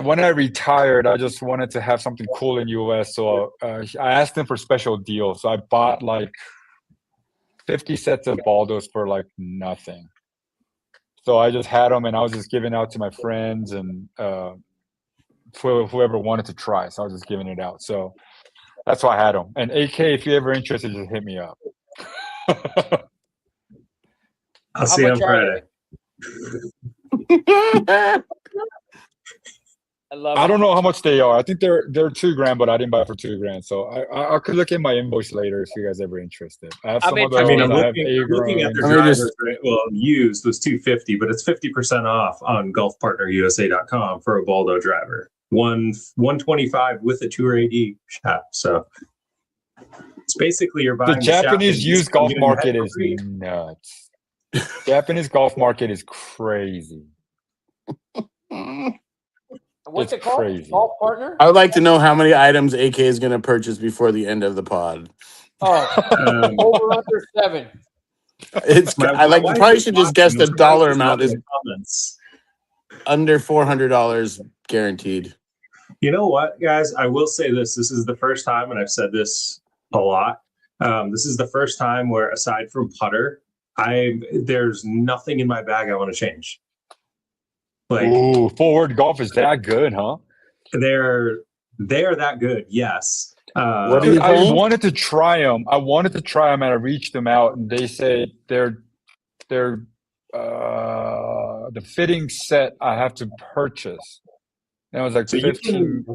when I retired, I just wanted to have something cool in US, so I asked him for special deals. So I bought like 50 sets of Baldos for like nothing. So I just had them, and I was just giving out to my friends and whoever wanted to try. So I was just giving it out. So that's why I had them. And AK, if you're ever interested, just hit me up. I'll see you on much are Friday. I love I it. don't know how much they are. I think they're $2,000, but I didn't buy for $2,000. So I could look at my invoice later if you guys ever interested. I have I'm some other I mean, ones. I'm I have looking at their Let me drivers. just- Right? Well, used was $250, but it's 50% off on golfpartnerusa.com for a Baldo driver. 125 with a Tour AD shaft. So it's basically you're buying The Japanese shaft used golf and you market head for is free. nuts. Japanese golf market is crazy. What's It's it called? crazy. Golf partner? I would like to know how many items AK is going to purchase before the end of the pod. Oh, over under 7. It's I like. You wife probably is should just guess watching. the She dollar knows amount is in the comments. under $400 guaranteed. You know what, guys? I will say this. This is the first time, and I've said this a lot. This is the first time where, aside from putter, there's nothing in my bag I want to change. Like, Ooh, forward golf is that good, huh? they're that good, yes. What are Dude, you I paying? wanted to try them. And I reached them out, and they say they're the fitting set I have to purchase. And it was like So 15.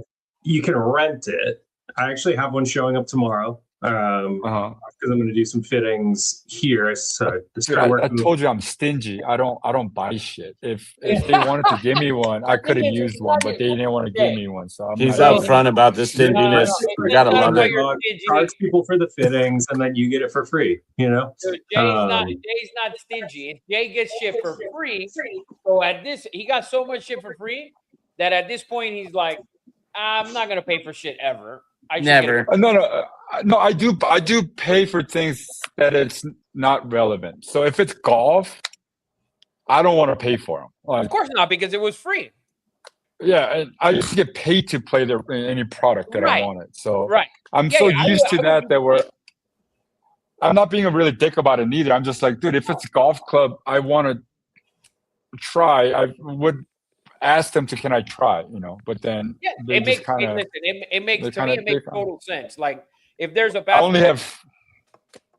you can rent it. I actually have one showing up tomorrow. Uh-huh. Because I'm going to do some fittings here. So Dude, I told you I'm stingy. I don't buy shit. If they wanted to give me one, I could have used one, but they didn't want to give me one. So I'm He's not. upfront about the stinginess. No, I gotta it's not love about it. your stinginess. Charge people for the fittings, and then you get it for free. You know. Dude, Jay's not stingy. If Jay gets shit for free, so he got so much shit for free that at this point he's like, I'm not gonna pay for shit ever. I should get it Never. for No. I do pay for things that it's not relevant. So if it's golf, I don't want to pay for them. Like, Of course not, because it was free. yeah, and I just get paid to play any product that Right. I wanted. So Right. I'm Yeah, so yeah, used I to would that do that we're. I'm not being a really dick about it neither. I'm just like, dude, if it's a golf club, I want to try. I would ask them to, can I try? But then Yeah, they it just makes kind of. listen, it makes they to me kinda- it makes they kinda- total sense. Like if there's a I basketball, only have.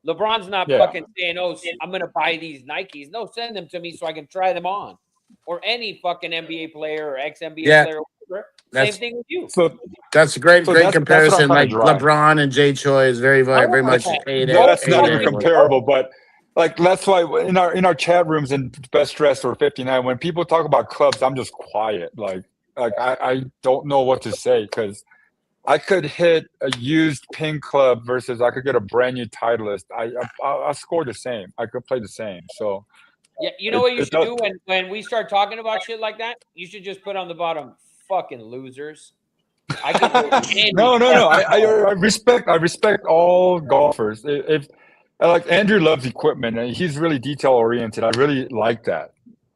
LeBron's not Yeah. fucking saying, "Oh, I'm gonna buy these Nikes." No, send them to me so I can try them on. Or any fucking NBA player or ex NBA Yeah, player. Or whatever. Same that's- thing with you. So That's a great So that's what I'm comparison. trying Like to drive. LeBron and Jay Choi is very Oh much my God. paid. no, that's paid not in even everyone. comparable. But like that's why in our chat rooms in Best Dressed or 59, when people talk about clubs, I'm just quiet. Like I don't know what to say because I could hit a used pin club versus I could get a brand new Titleist. I score the same. I could play the same. So Yeah, you know what you it should does- do when we start talking about shit like that? You should just put on the bottom, fucking losers. I can do any no. I fucking- respect all golfers. If like Andrew loves equipment and he's really detail oriented. I really like that.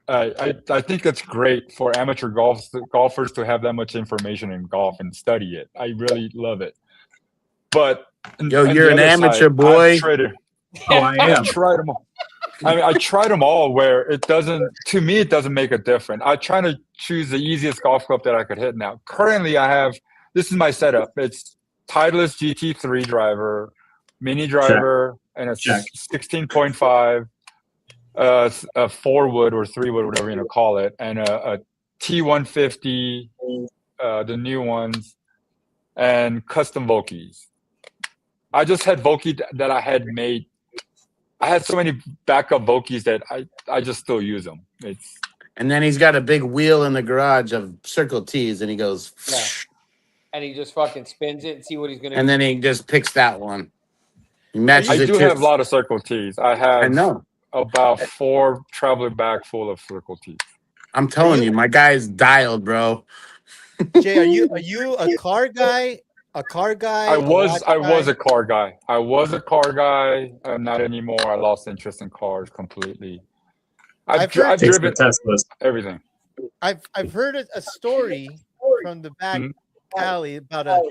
I think it's great for amateur golfers to have that much information in golf and study it. I really love it. But Yo, on you're the an other amateur side, boy. I've traded. Oh, I am. I've tried them all. I mean, I tried them all where it doesn't, to me, it doesn't make a difference. I try to choose the easiest golf club that I could hit now. Currently, this is my setup. It's Titleist GT3 driver, mini driver, and a Check. 16.5, a 4-wood or 3-wood, whatever you want to call it, and a T150, the new ones, and custom Vokies. I just had Voki that I had made. I had so many backup Vokies that I just still use them. And then he's got a big wheel in the garage of Circle T's, and he goes, Yeah. And he just fucking spins it and see what he's gonna. and then he just picks that one. He matches I it do to. have a lot of Circle T's. I I have know. about 4 traveler bag full of Circle T's. I'm telling you, my guy's dialed, bro. Jay, are you a car guy? A car guy? I was a a car guy. I was a car guy. I'm not anymore. I lost interest in cars completely. I've heard- Takes driven the Teslas. everything. I've heard a story from the back Mhm. alley about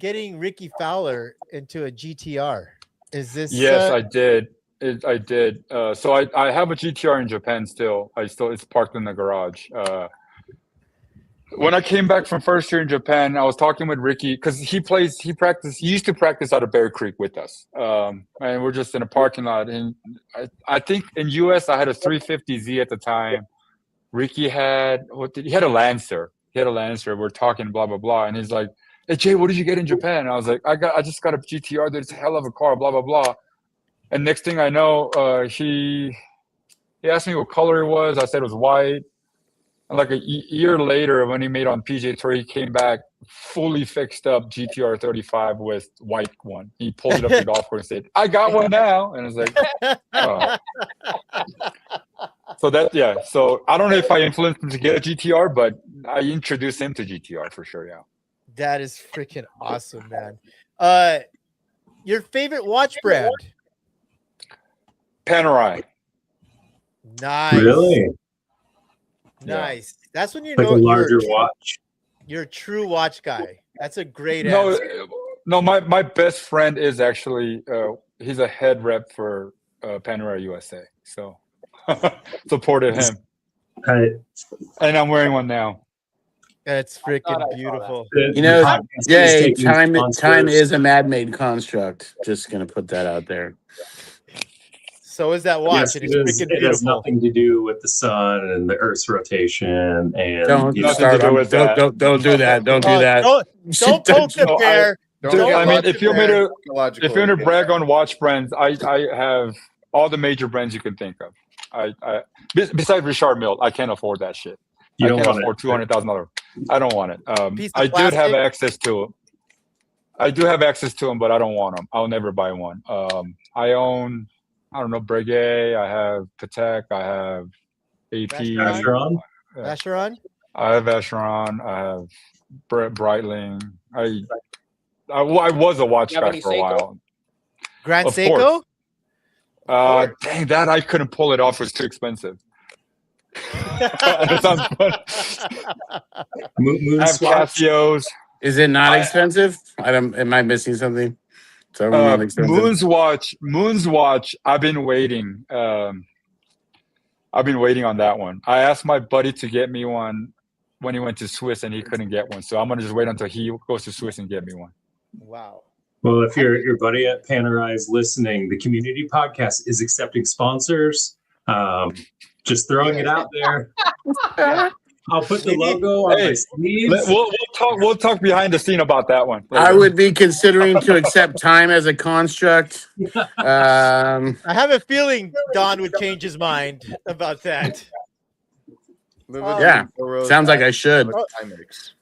getting Ricky Fowler into a GTR. Is this? Yes, I did. I did. So I have a GTR in Japan still. It's parked in the garage. When I came back from first year in Japan, I was talking with Ricky because he used to practice out of Bear Creek with us. And we're just in a parking lot. And I think in US I had a 350Z at the time. Ricky had he had a Lancer. We're talking blah blah blah. And he's like, "Hey Jay, what did you get in Japan?" And I was like, I just got a GTR, dude. It's a hell of a car, blah blah blah. And next thing I know, he asked me what color it was. I said it was white. And like a year later, when he made on PJ Tour, he came back fully fixed up GTR 35 with white one. He pulled it up to the golf course and said, "I got one now." And I was like, oh. So I don't know if I influenced him to get a GTR, but I introduced him to GTR for sure. Yeah. That is freaking awesome, man. Your favorite watch brand? Panerai. Nice. Really? Nice. That's when you Like know a larger you're, watch. you're a true watch guy. That's a great No, answer. no. My best friend is actually he's a head rep for Panerai USA. So supported him, and I'm wearing one now. That's I freaking saw beautiful. You know, Jay, time is a man-made construct. Just gonna put that out there. So is that watch. Yes, It is freaking it has beautiful. nothing to do with the sun and the Earth's rotation. And Don't you know, Nothing to start. do with that. Don't do that. Don't do that. Don't poke the No, bear. Dude, Don't I mean, poke if the you want me bear. to, if you want to brag on watch brands, I have all the major brands you can think of. Besides Richard Mille, I can't afford that shit. you I don't can't want afford it. $200,000. I don't want it. Piece of I did have plastic? access to them. I do have access to them, but I don't want them. I'll never buy one. I own, I don't know, Breguet. I have Patek. I have AP. Vacheron? Vacheron? Vacheron? I have Vacheron. I have Breitling. I was a watch You have guy any for a Seiko? while. Grand Of Seiko? course. Dang, that I couldn't pull it off. It was too expensive. It sounds fun. Moon I have Swatch? Casios. Is it not expensive? Am I missing something? So not expensive. Moon's watch. I've been waiting. I've been waiting on that one. I asked my buddy to get me one when he went to Swiss, and he couldn't get one. So I'm gonna just wait until he goes to Swiss and get me one. Wow. Well, if your buddy at Panerai is listening, the community podcast is accepting sponsors. Just throwing it out there. I'll put the logo on my sleeves. We'll talk behind the scene about that one. I would be considering to accept time as a construct. I have a feeling Don would change his mind about that. Yeah, sounds like I should. Timex.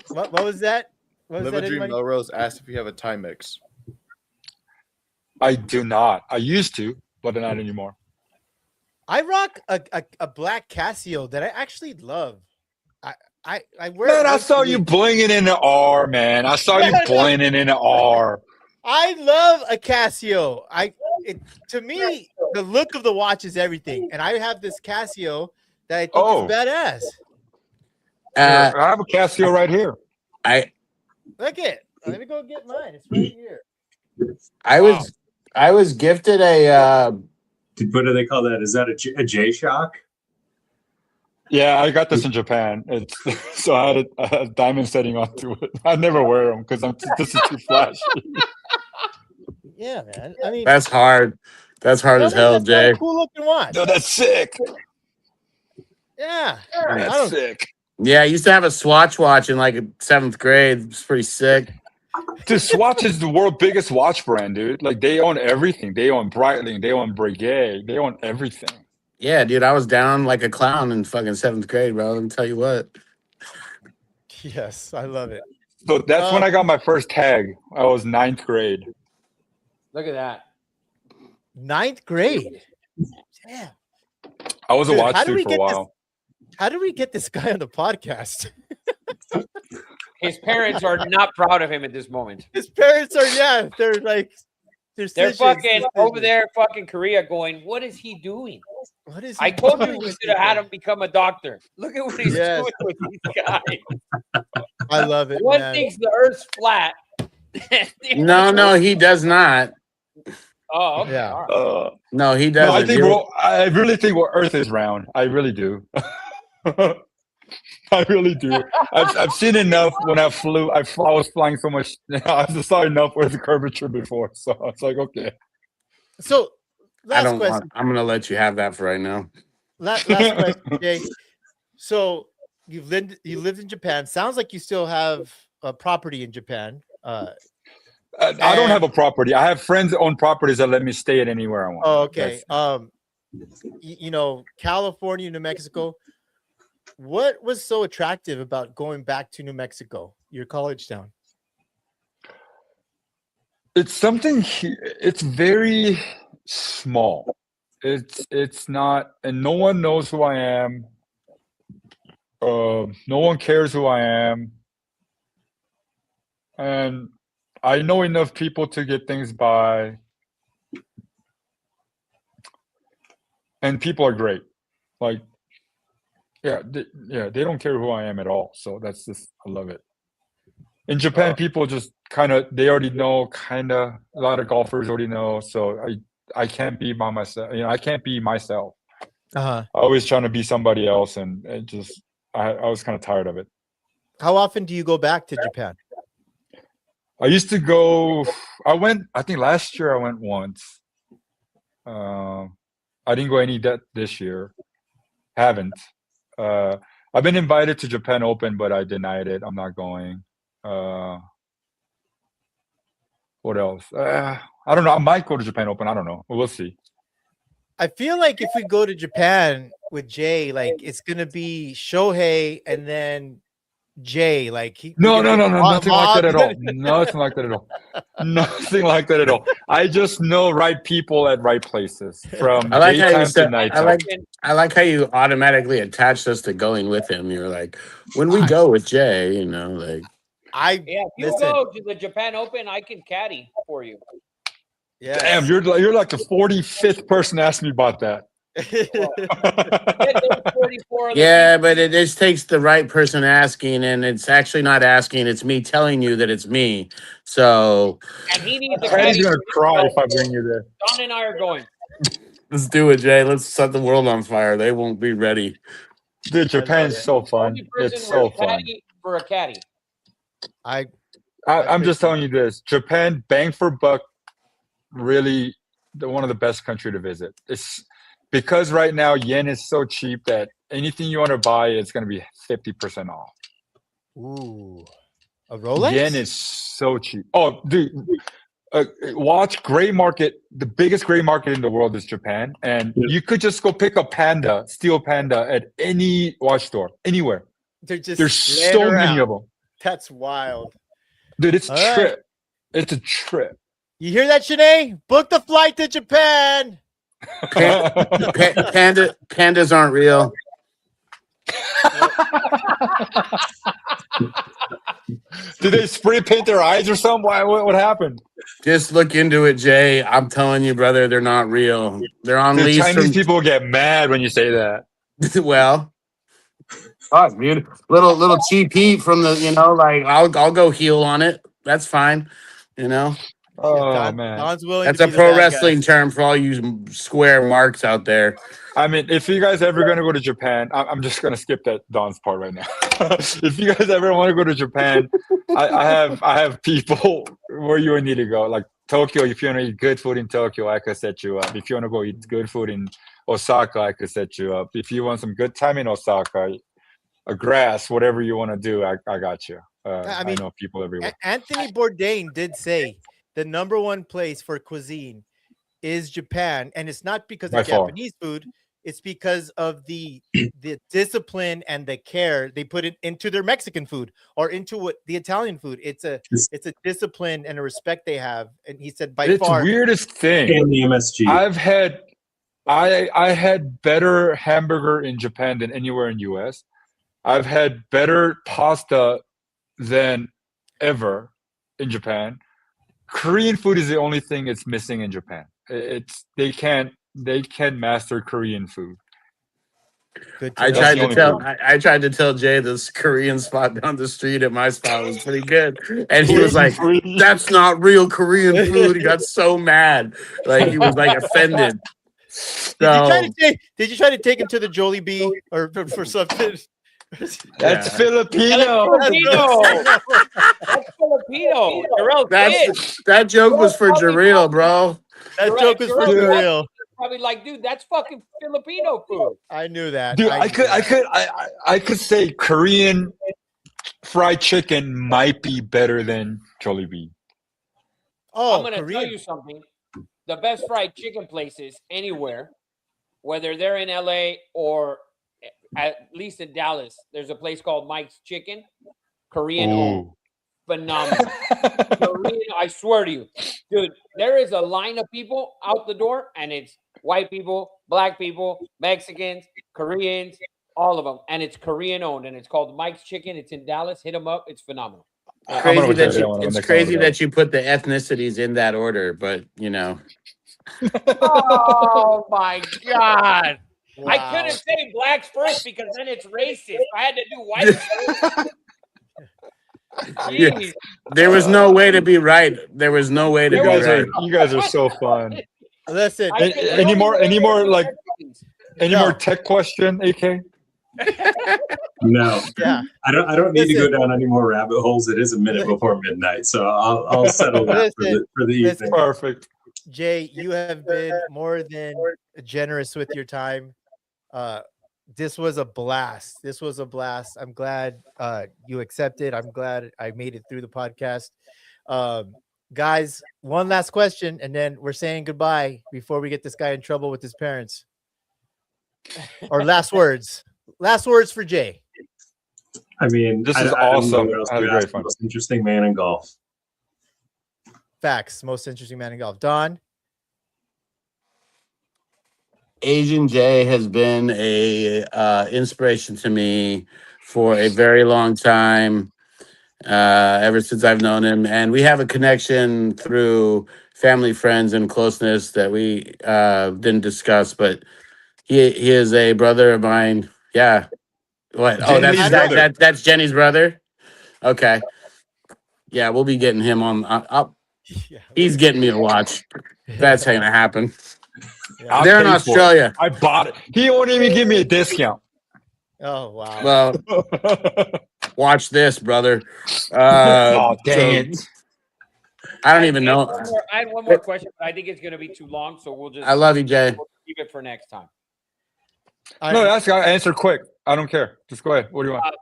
What was that? What was that, Live Dream anybody? Melrose asked if you have a Timex. I do not. I used to, but not anymore. I rock a black Casio that I actually love. I wear. Man, I it saw once a you week. blinging in the R, man. I saw you blinging in the R. I love a Casio. To me, the look of the watch is everything, and I have this Casio that I think Oh. is badass. I have a Casio right here. Look it. Let me go get mine. It's right here. I was gifted a What do they call that? Is that a J-Shock? Yeah, I got this in Japan. So I had a diamond setting onto it. I never wear them because this is too flashy. Yeah, man. I mean, that's hard. That's hard as hell, that's not a Jay. cool looking watch. No, that's sick. Yeah. That's sick. Yeah, I used to have a Swatch watch in like 7th grade. It's pretty sick. Dude, Swatch is the world's biggest watch brand, dude. Like they own everything. They own Breitling. They own Breguet. They own everything. Yeah, dude, I was down like a clown in fucking 7th grade, bro. Let me tell you what. Yes, I love it. So that's when I got my first tag. I was 9th grade. Look at that. 9th grade. Yeah. I was a Dude, watch dude for a while. How do we get this guy on the podcast? His parents are not proud of him at this moment. His parents are, they're like, They're fucking over there, fucking Korea, going, "What is he doing?" What is I told you we should have had him become a doctor. Look at what he's Yes. doing with these guys. I love it. One man. thinks the Earth's flat. No, he does not. Oh, okay. Yeah. All right. No, he No, doesn't. I really think Earth is round. I really do. I really do. I've seen enough when I flew. I was flying so much. I just saw enough with the curvature before, so I was like, okay. So, last question. I'm gonna let you have that for right now. Last question, Jay. So you lived in Japan. Sounds like you still have a property in Japan. I don't have a property. I have friends that own properties that let me stay at anywhere I want. Oh, okay. You know, California, New Mexico. What was so attractive about going back to New Mexico, your college town? It's something. It's very small. It's not, and no one knows who I am. No one cares who I am, and I know enough people to get things by, and people are great. Like, they don't care who I am at all. So that's just, I love it. In Japan, people just they already know, a lot of golfers already know. So I can't be by myself. I can't be myself. Uh-huh. I always trying to be somebody else, and it just, I was kind of tired of it. How often do you go back to Japan? I used to go. I think last year I went once. I didn't go any this year. Haven't. I've been invited to Japan Open, but I denied it. I'm not going. What else? I don't know. I might go to Japan Open. I don't know. We'll see. I feel like if we go to Japan with Jay, like it's gonna be Shohei and then Jay. Like No, nothing like that at all. Nothing like that at all. Nothing like that at all. I just know right people at right places from I like how you daytime to said. nighttime. I like how you automatically attached us to going with him. You're like, when we go with Jay, like. Yeah, if you go to the Japan Open, I can caddy for you. Yeah. Damn, you're like the 45th person to ask me about that. Yeah, but it just takes the right person asking, and it's actually not asking. It's me telling you that it's me. So. And he needs a Patty's gonna cry if I bring you there. Don and I are going. Let's do it, Jay. Let's set the world on fire. They won't be ready. Dude, Japan's so fun. It's so fun. For a caddy. I'm just telling you this. Japan, bang for buck, really one of the best country to visit. It's because right now yen is so cheap that anything you want to buy is going to be 50% off. Ooh, a Rolex? Yen is so cheap. Oh, dude, watch gray market. The biggest gray market in the world is Japan, and you could just go pick a steel panda at any watch store, anywhere. There's so many of them. That's wild. Dude, it's a trip. It's a trip. You hear that, Shanae? Book the flight to Japan. Pandas aren't real. Did they spray paint their eyes or something? What happened? Just look into it, Jay. I'm telling you, brother, they're not real. They're on lease. Chinese people get mad when you say that. Well, oh, dude, little cheap heat from the, like I'll go heel on it. That's fine, Oh man, Don's willing. That's to a be the pro bad wrestling guy. term for all you square marks out there. I mean, if you guys ever gonna go to Japan, I'm just gonna skip that Don's part right now. If you guys ever want to go to Japan, I have people where you need to go. Like Tokyo, if you want to eat good food in Tokyo, I could set you up. If you want to go eat good food in Osaka, I could set you up. If you want some good time in Osaka, a grass, whatever you want to do, I got you. I know people everywhere. Anthony Bourdain did say the number one place for cuisine is Japan, and it's not because of Japanese food. it's because of the discipline and the care they put it into their Mexican food or into what the Italian food. It's a discipline and a respect they have. And he said by It's far weirdest thing. And the MSG. I had better hamburger in Japan than anywhere in US. I've had better pasta than ever in Japan. Korean food is the only thing it's missing in Japan. They can't master Korean food. good to I know. tried the to only tell food. I tried to tell Jay this Korean spot down the street at my spot was pretty good, and he was like, "That's not real Korean food." He got so mad, like he was like offended. Did you try to take him to the Jollibee or for something? That's Yeah. Filipino. Filipino. That's Filipino. Jarrell's kid. That joke was for Jarrell, bro. That joke was for Jarrell, real. Probably like, dude, that's fucking Filipino food. I knew that. Dude, knew that. I could say Korean fried chicken might be better than Jollibee. Oh, I'm gonna Korean. tell you something. The best fried chicken places anywhere, whether they're in LA or at least in Dallas, there's a place called Mike's Chicken, Korean owned. Phenomenal. Korean, I swear to you, dude, there is a line of people out the door, and it's white people, black people, Mexicans, Koreans, all of them, and it's Korean owned, and it's called Mike's Chicken. It's in Dallas. Hit them up. It's phenomenal. Crazy that you put the ethnicities in that order, but you know. Oh my God. Wow. I couldn't say blacks first because then it's racist. I had to do white first. Yeah. There was no way to be right. There was no way to be right. You guys are so fun. Listen, Any more tech question, AK? No. Yeah. I don't need to go down any more rabbit holes. It is a minute before midnight, so I'll settle that for the evening. Perfect. Jay, you have been more than generous with your time. This was a blast. I'm glad you accepted. I'm glad I made it through the podcast. Guys, one last question, and then we're saying goodbye before we get this guy in trouble with his parents. Or last words. Last words for Jay. I mean, This is I don't know awesome. what else I had to a great ask. fun. Most interesting man in golf. Facts. Most interesting man in golf. Don. Asian Jay has been a inspiration to me for a very long time, ever since I've known him, and we have a connection through family, friends, and closeness that we didn't discuss. But he is a brother of mine. Yeah. What? Oh, Jenny's brother. that's Jenny's brother. Okay. Yeah, we'll be getting him on. He's getting me to watch. That's gonna happen. Yeah. They're in Australia. I bought it. He won't even give me a discount. Oh wow. Well, watch this, brother. Oh, dang it. I don't even know. I had one more question, but I think it's going to be too long, so we'll just. I love you, Jay. We'll keep it for next time. No, that's answer quick. I don't care. Just go ahead. What do you want?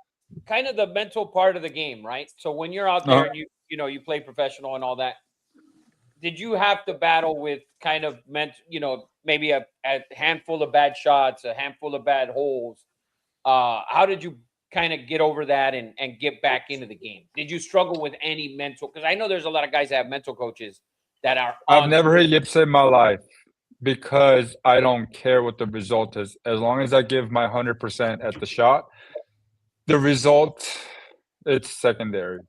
Kind of the mental part of the game, right? So when you're out there and you play professional and all that, did you have to battle with kind of maybe a handful of bad shots, a handful of bad holes? How did you kind of get over that and get back into the game? Did you struggle with any mental? Because I know there's a lot of guys that have mental coaches that are. I've never hit yips in my life because I don't care what the result is. As long as I give my 100% at the shot, the result, it's secondary.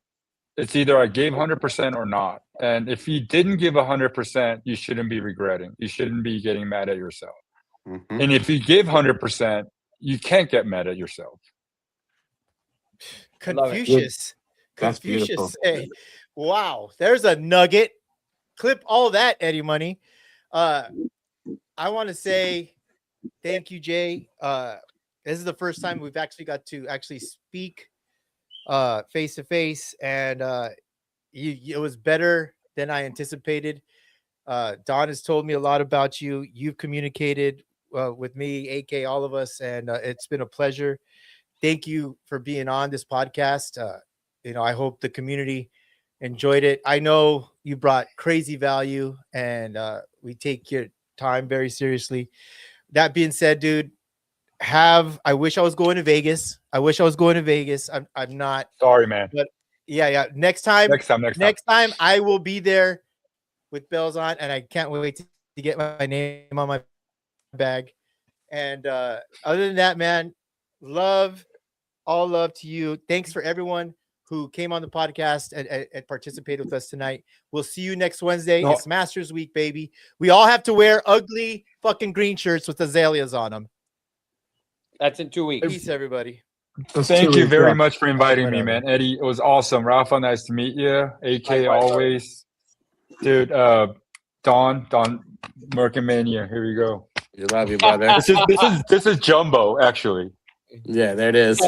It's either I gave 100% or not. And if you didn't give 100%, you shouldn't be regretting. You shouldn't be getting mad at yourself. Mm-hmm. And if you give 100%, you can't get mad at yourself. Confucius. That's beautiful. Hey, wow. There's a nugget. Clip all that, Eddie Money. I want to say thank you, Jay. This is the first time we've actually got to speak face to face, and it was better than I anticipated. Don has told me a lot about you. You've communicated with me, AK, all of us, and it's been a pleasure. Thank you for being on this podcast. I hope the community enjoyed it. I know you brought crazy value, and we take your time very seriously. that being said, dude, I wish I was going to Vegas. I'm not. Sorry, man. But yeah. Next time I will be there with bells on, and I can't wait to get my name on my bag. And other than that, man, all love to you. Thanks for everyone who came on the podcast and participated with us tonight. We'll see you next Wednesday. No. It's Masters Week, baby. We all have to wear ugly fucking green shirts with azaleas on them. That's in 2 weeks. Peace, everybody. Thank you very much for inviting me, Whatever. man. Eddie, it was awesome. Rafa, nice to meet you. AK, always. Dude, Don Merkinmania. Here we go. You love you, brother. This is Jumbo, actually. Yeah, there it is.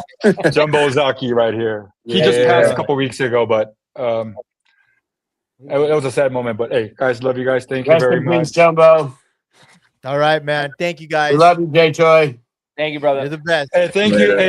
Jumbo Zaki right here. He just passed a couple weeks ago, but it was a sad moment. But hey, guys, love you guys. Thank you very much. Jumbo. All right, man. Thank you, guys. We love you, Jay Choi. Thank you, brother. You're the best. Hey, thank you. Hey,